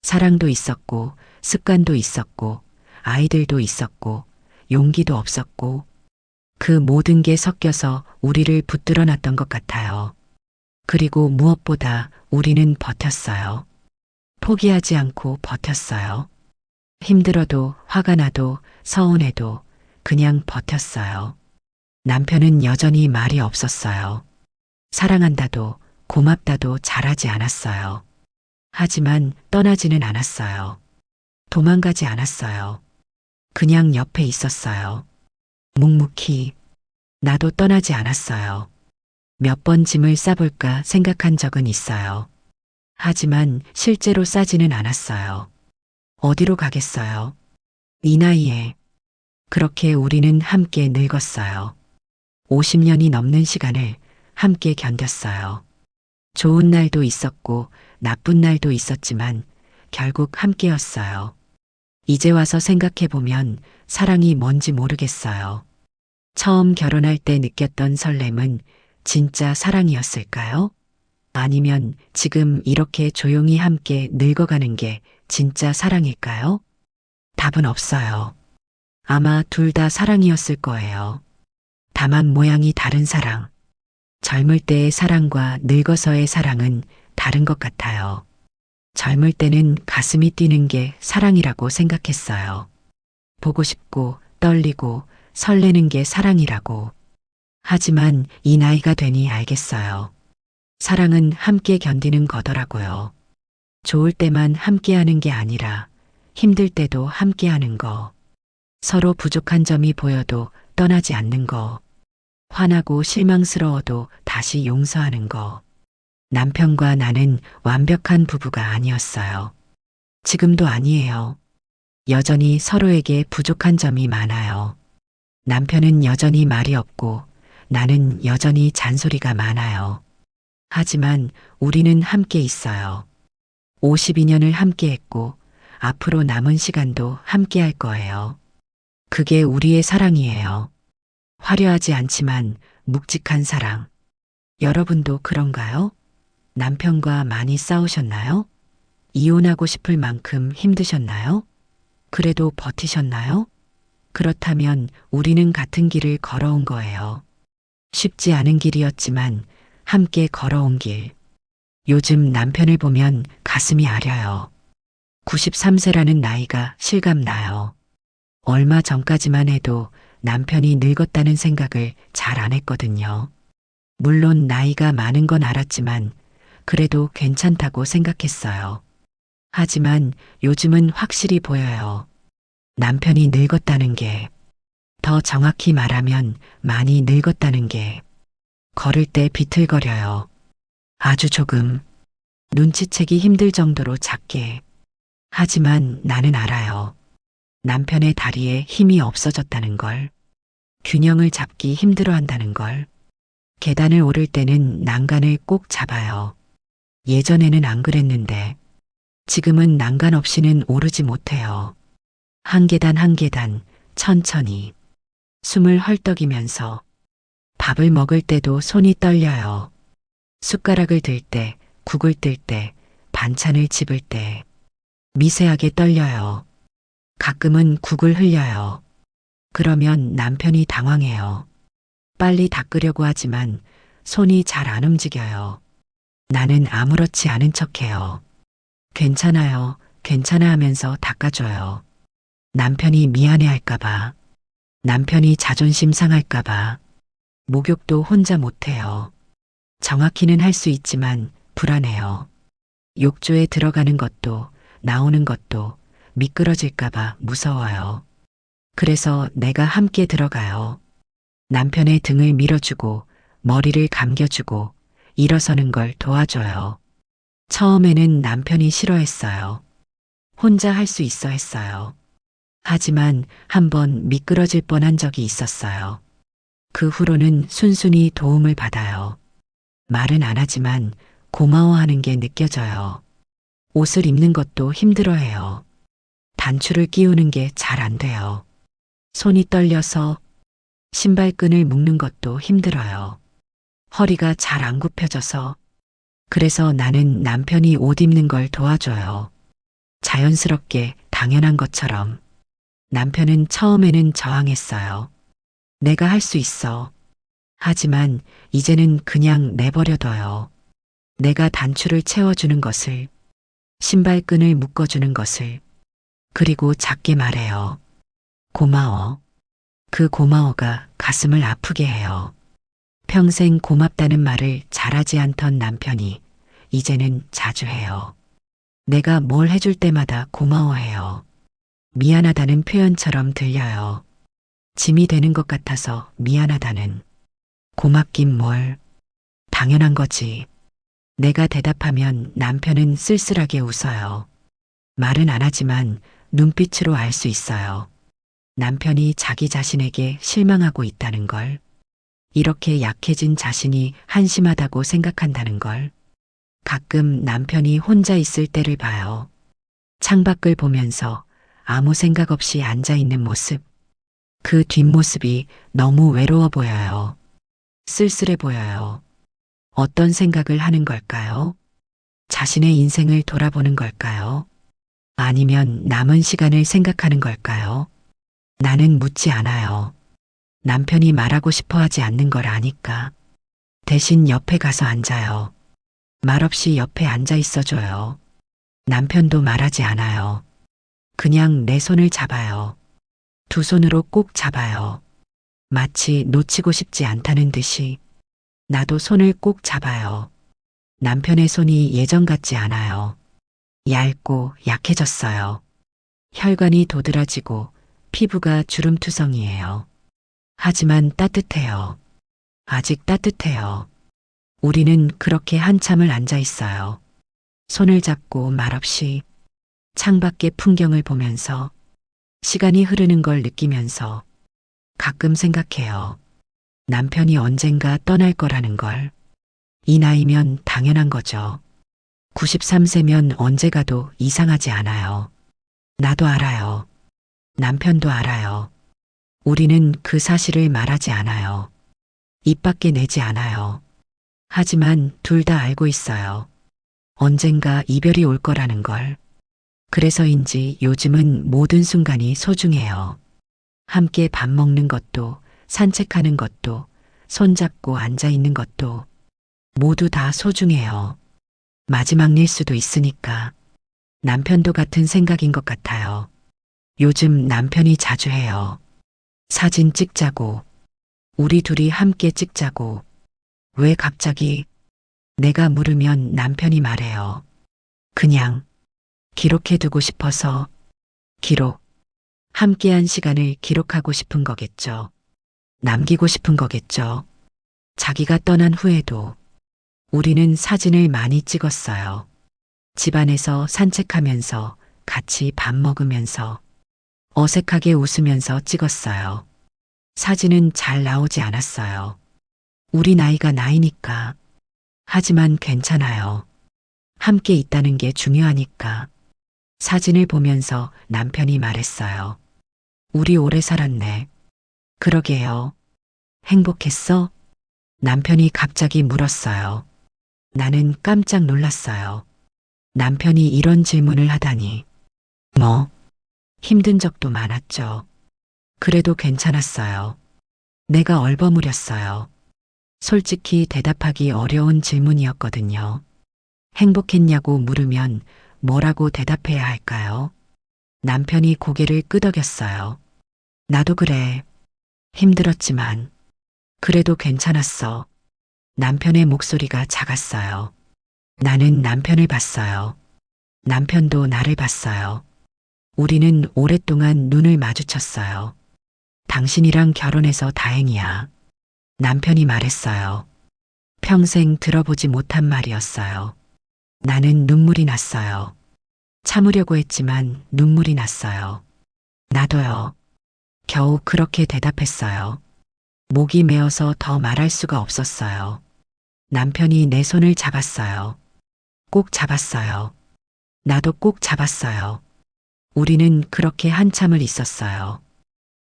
사랑도 있었고, 습관도 있었고, 아이들도 있었고, 용기도 없었고, 그 모든 게 섞여서 우리를 붙들어 놨던 것 같아요. 그리고 무엇보다 우리는 버텼어요. 포기하지 않고 버텼어요. 힘들어도 화가 나도 서운해도 그냥 버텼어요. 남편은 여전히 말이 없었어요. 사랑한다도 고맙다도 잘하지 않았어요. 하지만 떠나지는 않았어요. 도망가지 않았어요. 그냥 옆에 있었어요. 묵묵히. 나도 떠나지 않았어요. 몇 번 짐을 싸볼까 생각한 적은 있어요. 하지만 실제로 싸지는 않았어요. 어디로 가겠어요? 이 나이에. 그렇게 우리는 함께 늙었어요. 50년이 넘는 시간을 함께 견뎠어요. 좋은 날도 있었고 나쁜 날도 있었지만 결국 함께였어요. 이제 와서 생각해보면 사랑이 뭔지 모르겠어요. 처음 결혼할 때 느꼈던 설렘은 진짜 사랑이었을까요? 아니면 지금 이렇게 조용히 함께 늙어가는 게 진짜 사랑일까요? 답은 없어요. 아마 둘 다 사랑이었을 거예요. 다만 모양이 다른 사랑. 젊을 때의 사랑과 늙어서의 사랑은 다른 것 같아요. 젊을 때는 가슴이 뛰는 게 사랑이라고 생각했어요. 보고 싶고 떨리고 설레는 게 사랑이라고. 하지만 이 나이가 되니 알겠어요. 사랑은 함께 견디는 거더라고요. 좋을 때만 함께하는 게 아니라 힘들 때도 함께하는 거. 서로 부족한 점이 보여도 떠나지 않는 거. 화나고 실망스러워도 다시 용서하는 거. 남편과 나는 완벽한 부부가 아니었어요. 지금도 아니에요. 여전히 서로에게 부족한 점이 많아요. 남편은 여전히 말이 없고 나는 여전히 잔소리가 많아요. 하지만 우리는 함께 있어요. 52년을 함께 했고 앞으로 남은 시간도 함께 할 거예요. 그게 우리의 사랑이에요. 화려하지 않지만 묵직한 사랑. 여러분도 그런가요? 남편과 많이 싸우셨나요? 이혼하고 싶을 만큼 힘드셨나요? 그래도 버티셨나요? 그렇다면 우리는 같은 길을 걸어온 거예요. 쉽지 않은 길이었지만 함께 걸어온 길. 요즘 남편을 보면 가슴이 아려요. 93세라는 나이가 실감나요. 얼마 전까지만 해도 남편이 늙었다는 생각을 잘 안 했거든요. 물론 나이가 많은 건 알았지만 그래도 괜찮다고 생각했어요. 하지만 요즘은 확실히 보여요. 남편이 늙었다는 게, 더 정확히 말하면 많이 늙었다는 게, 걸을 때 비틀거려요. 아주 조금, 눈치채기 힘들 정도로 작게. 하지만 나는 알아요. 남편의 다리에 힘이 없어졌다는 걸, 균형을 잡기 힘들어 한다는 걸, 계단을 오를 때는 난간을 꼭 잡아요. 예전에는 안 그랬는데, 지금은 난간 없이는 오르지 못해요. 한 계단 한 계단, 천천히. 숨을 헐떡이면서. 밥을 먹을 때도 손이 떨려요. 숟가락을 들 때, 국을 뜰 때, 반찬을 집을 때. 미세하게 떨려요. 가끔은 국을 흘려요. 그러면 남편이 당황해요. 빨리 닦으려고 하지만 손이 잘 안 움직여요. 나는 아무렇지 않은 척해요. 괜찮아요, 괜찮아 하면서 닦아줘요. 남편이 미안해 할까봐. 남편이 자존심 상할까봐. 목욕도 혼자 못해요. 정확히는 할 수 있지만 불안해요. 욕조에 들어가는 것도 나오는 것도 미끄러질까봐 무서워요. 그래서 내가 함께 들어가요. 남편의 등을 밀어주고 머리를 감겨주고 일어서는 걸 도와줘요. 처음에는 남편이 싫어했어요. 혼자 할 수 있어 했어요. 하지만 한번 미끄러질 뻔한 적이 있었어요. 그 후로는 순순히 도움을 받아요. 말은 안 하지만 고마워하는 게 느껴져요. 옷을 입는 것도 힘들어해요. 단추를 끼우는 게 잘 안 돼요. 손이 떨려서 신발끈을 묶는 것도 힘들어요. 허리가 잘 안 굽혀져서. 그래서 나는 남편이 옷 입는 걸 도와줘요. 자연스럽게 당연한 것처럼. 남편은 처음에는 저항했어요. 내가 할 수 있어. 하지만 이제는 그냥 내버려둬요. 내가 단추를 채워주는 것을, 신발끈을 묶어주는 것을, 그리고 작게 말해요. 고마워. 그 고마워가 가슴을 아프게 해요. 평생 고맙다는 말을 잘하지 않던 남편이 이제는 자주 해요. 내가 뭘 해줄 때마다 고마워해요. 미안하다는 표현처럼 들려요. 짐이 되는 것 같아서 미안하다는. 고맙긴 뭘. 당연한 거지. 내가 대답하면 남편은 쓸쓸하게 웃어요. 말은 안 하지만 눈빛으로 알 수 있어요. 남편이 자기 자신에게 실망하고 있다는 걸. 이렇게 약해진 자신이 한심하다고 생각한다는 걸. 가끔 남편이 혼자 있을 때를 봐요. 창밖을 보면서 아무 생각 없이 앉아 있는 모습. 그 뒷모습이 너무 외로워 보여요. 쓸쓸해 보여요. 어떤 생각을 하는 걸까요? 자신의 인생을 돌아보는 걸까요? 아니면 남은 시간을 생각하는 걸까요? 나는 묻지 않아요. 남편이 말하고 싶어 하지 않는 걸 아니까. 대신 옆에 가서 앉아요. 말없이 옆에 앉아 있어줘요. 남편도 말하지 않아요. 그냥 내 손을 잡아요. 두 손으로 꼭 잡아요. 마치 놓치고 싶지 않다는 듯이. 나도 손을 꼭 잡아요. 남편의 손이 예전 같지 않아요. 얇고 약해졌어요. 혈관이 도드라지고 피부가 주름투성이에요. 하지만 따뜻해요. 아직 따뜻해요. 우리는 그렇게 한참을 앉아 있어요. 손을 잡고 말없이 창밖의 풍경을 보면서 시간이 흐르는 걸 느끼면서 가끔 생각해요. 남편이 언젠가 떠날 거라는 걸. 이 나이면 당연한 거죠. 93세면 언제 가도 이상하지 않아요. 나도 알아요. 남편도 알아요. 우리는 그 사실을 말하지 않아요. 입 밖에 내지 않아요. 하지만 둘 다 알고 있어요. 언젠가 이별이 올 거라는 걸. 그래서인지 요즘은 모든 순간이 소중해요. 함께 밥 먹는 것도, 산책하는 것도, 손잡고 앉아 있는 것도 모두 다 소중해요. 마지막 일 수도 있으니까. 남편도 같은 생각인 것 같아요. 요즘 남편이 자주 해요. 사진 찍자고. 우리 둘이 함께 찍자고. 왜 갑자기? 내가 물으면 남편이 말해요. 그냥 기록해두고 싶어서. 기록. 함께한 시간을 기록하고 싶은 거겠죠. 남기고 싶은 거겠죠. 자기가 떠난 후에도 우리는 사진을 많이 찍었어요. 집안에서 산책하면서 같이 밥 먹으면서 어색하게 웃으면서 찍었어요. 사진은 잘 나오지 않았어요. 우리 나이가 나이니까. 하지만 괜찮아요. 함께 있다는 게 중요하니까. 사진을 보면서 남편이 말했어요. 우리 오래 살았네. 그러게요. 행복했어? 남편이 갑자기 물었어요. 나는 깜짝 놀랐어요. 남편이 이런 질문을 하다니. 뭐? 힘든 적도 많았죠. 그래도 괜찮았어요. 내가 얼버무렸어요. 솔직히 대답하기 어려운 질문이었거든요. 행복했냐고 물으면 뭐라고 대답해야 할까요? 남편이 고개를 끄덕였어요. 나도 그래. 힘들었지만. 그래도 괜찮았어. 남편의 목소리가 작았어요. 나는 남편을 봤어요. 남편도 나를 봤어요. 우리는 오랫동안 눈을 마주쳤어요. 당신이랑 결혼해서 다행이야. 남편이 말했어요. 평생 들어보지 못한 말이었어요. 나는 눈물이 났어요. 참으려고 했지만 눈물이 났어요. 나도요. 겨우 그렇게 대답했어요. 목이 메어서 더 말할 수가 없었어요. 남편이 내 손을 잡았어요. 꼭 잡았어요. 나도 꼭 잡았어요. 우리는 그렇게 한참을 있었어요.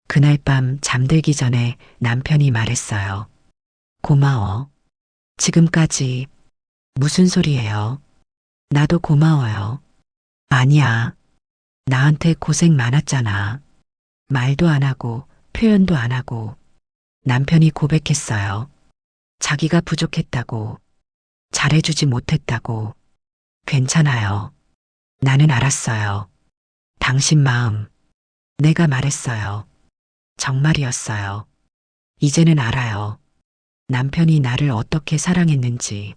그날 밤 잠들기 전에 남편이 말했어요. 고마워. 지금까지. 무슨 소리예요? 나도 고마워요. 아니야. 나한테 고생 많았잖아. 말도 안 하고 표현도 안 하고. 남편이 고백했어요. 자기가 부족했다고. 잘해주지 못했다고. 괜찮아요. 나는 알았어요. 당신 마음. 내가 말했어요. 정말이었어요. 이제는 알아요. 남편이 나를 어떻게 사랑했는지.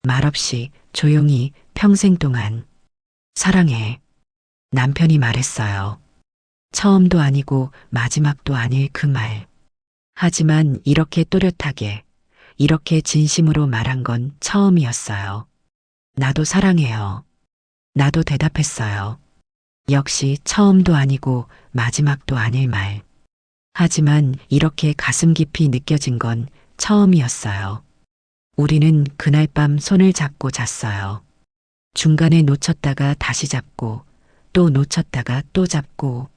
말없이 조용히 평생 동안. 사랑해. 남편이 말했어요. 처음도 아니고 마지막도 아닐 그 말. 하지만 이렇게 또렷하게, 이렇게 진심으로 말한 건 처음이었어요. 나도 사랑해요. 나도 대답했어요. 역시 처음도 아니고 마지막도 아닐 말. 하지만 이렇게 가슴 깊이 느껴진 건 처음이었어요. 우리는 그날 밤 손을 잡고 잤어요. 중간에 놓쳤다가 다시 잡고, 또 놓쳤다가 또 잡고,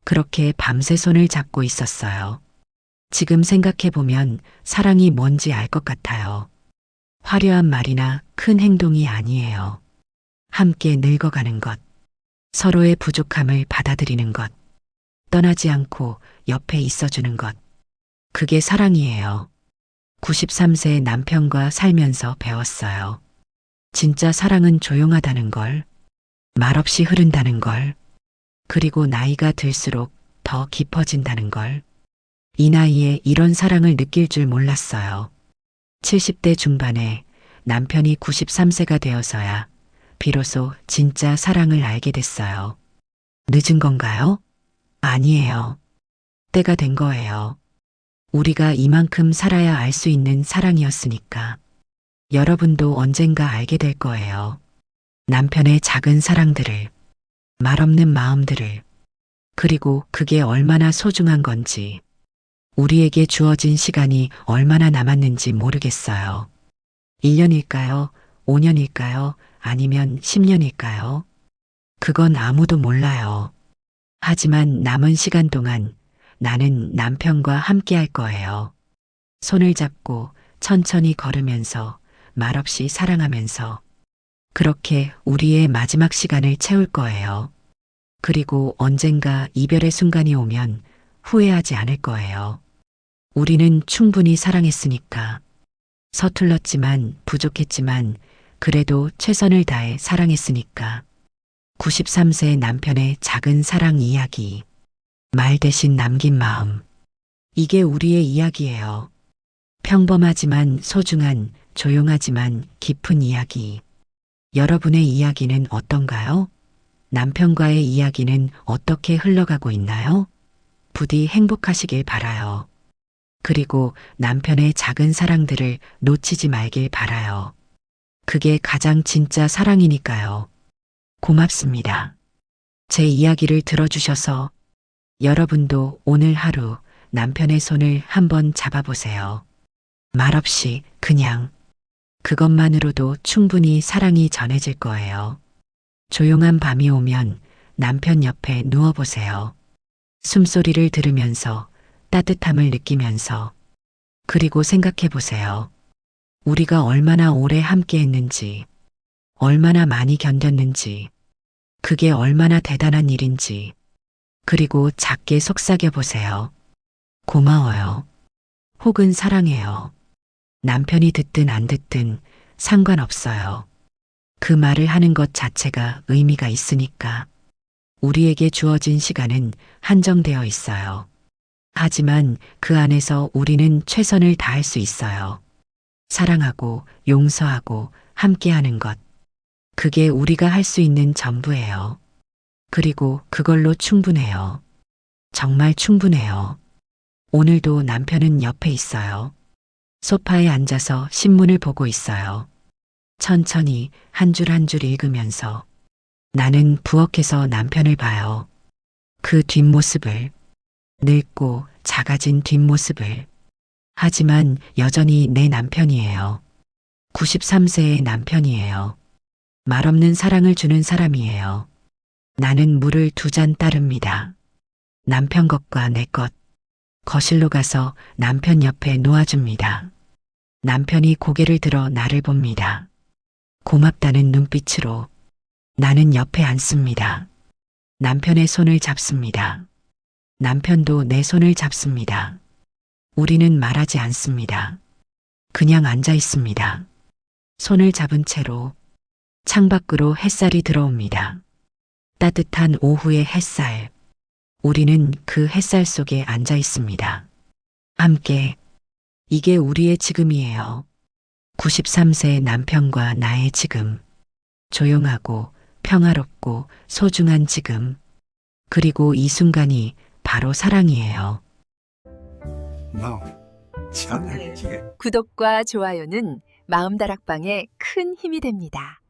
그렇게 밤새 손을 잡고 있었어요. 지금 생각해보면 사랑이 뭔지 알 것 같아요. 화려한 말이나 큰 행동이 아니에요. 함께 늙어가는 것, 서로의 부족함을 받아들이는 것, 떠나지 않고 옆에 있어주는 것. 그게 사랑이에요. 93세 남편과 살면서 배웠어요. 진짜 사랑은 조용하다는 걸, 말없이 흐른다는 걸, 그리고 나이가 들수록 더 깊어진다는 걸. 이 나이에 이런 사랑을 느낄 줄 몰랐어요. 70대 중반에 남편이 93세가 되어서야 비로소 진짜 사랑을 알게 됐어요. 늦은 건가요? 아니에요. 때가 된 거예요. 우리가 이만큼 살아야 알 수 있는 사랑이었으니까. 여러분도 언젠가 알게 될 거예요. 남편의 작은 사랑들을, 말없는 마음들을, 그리고 그게 얼마나 소중한 건지. 우리에게 주어진 시간이 얼마나 남았는지 모르겠어요. 1년일까요? 5년일까요? 아니면 10년일까요? 그건 아무도 몰라요. 하지만 남은 시간 동안 나는 남편과 함께 할 거예요. 손을 잡고 천천히 걸으면서 말없이 사랑하면서 그렇게 우리의 마지막 시간을 채울 거예요. 그리고 언젠가 이별의 순간이 오면 후회하지 않을 거예요. 우리는 충분히 사랑했으니까. 서툴렀지만 부족했지만 그래도 최선을 다해 사랑했으니까. 93세 남편의 작은 사랑 이야기. 말 대신 남긴 마음. 이게 우리의 이야기예요. 평범하지만 소중한, 조용하지만 깊은 이야기. 여러분의 이야기는 어떤가요? 남편과의 이야기는 어떻게 흘러가고 있나요? 부디 행복하시길 바라요. 그리고 남편의 작은 사랑들을 놓치지 말길 바라요. 그게 가장 진짜 사랑이니까요. 고맙습니다. 제 이야기를 들어주셔서 여러분도 오늘 하루 남편의 손을 한번 잡아보세요. 말없이 그냥 그것만으로도 충분히 사랑이 전해질 거예요. 조용한 밤이 오면 남편 옆에 누워보세요. 숨소리를 들으면서 따뜻함을 느끼면서 그리고 생각해 보세요. 우리가 얼마나 오래 함께 했는지, 얼마나 많이 견뎠는지, 그게 얼마나 대단한 일인지, 그리고 작게 속삭여 보세요. 고마워요. 혹은 사랑해요. 남편이 듣든 안 듣든 상관없어요. 그 말을 하는 것 자체가 의미가 있으니까. 우리에게 주어진 시간은 한정되어 있어요. 하지만 그 안에서 우리는 최선을 다할 수 있어요. 사랑하고 용서하고 함께하는 것. 그게 우리가 할 수 있는 전부예요. 그리고 그걸로 충분해요. 정말 충분해요. 오늘도 남편은 옆에 있어요. 소파에 앉아서 신문을 보고 있어요. 천천히 한 줄 한 줄 읽으면서 나는 부엌에서 남편을 봐요. 그 뒷모습을, 늙고 작아진 뒷모습을. 하지만 여전히 내 남편이에요. 93세의 남편이에요. 말없는 사랑을 주는 사람이에요. 나는 물을 2잔 따릅니다. 남편 것과 내 것. 거실로 가서 남편 옆에 놓아줍니다. 남편이 고개를 들어 나를 봅니다. 고맙다는 눈빛으로. 나는 옆에 앉습니다. 남편의 손을 잡습니다. 남편도 내 손을 잡습니다. 우리는 말하지 않습니다. 그냥 앉아 있습니다. 손을 잡은 채로 창밖으로 햇살이 들어옵니다. 따뜻한 오후의 햇살. 우리는 그 햇살 속에 앉아 있습니다. 함께. 이게 우리의 지금이에요. 93세 남편과 나의 지금. 조용하고 평화롭고 소중한 지금. 그리고 이 순간이 바로 사랑이에요. 너 참. 구독과 좋아요는 마음다락방에 큰 힘이 됩니다.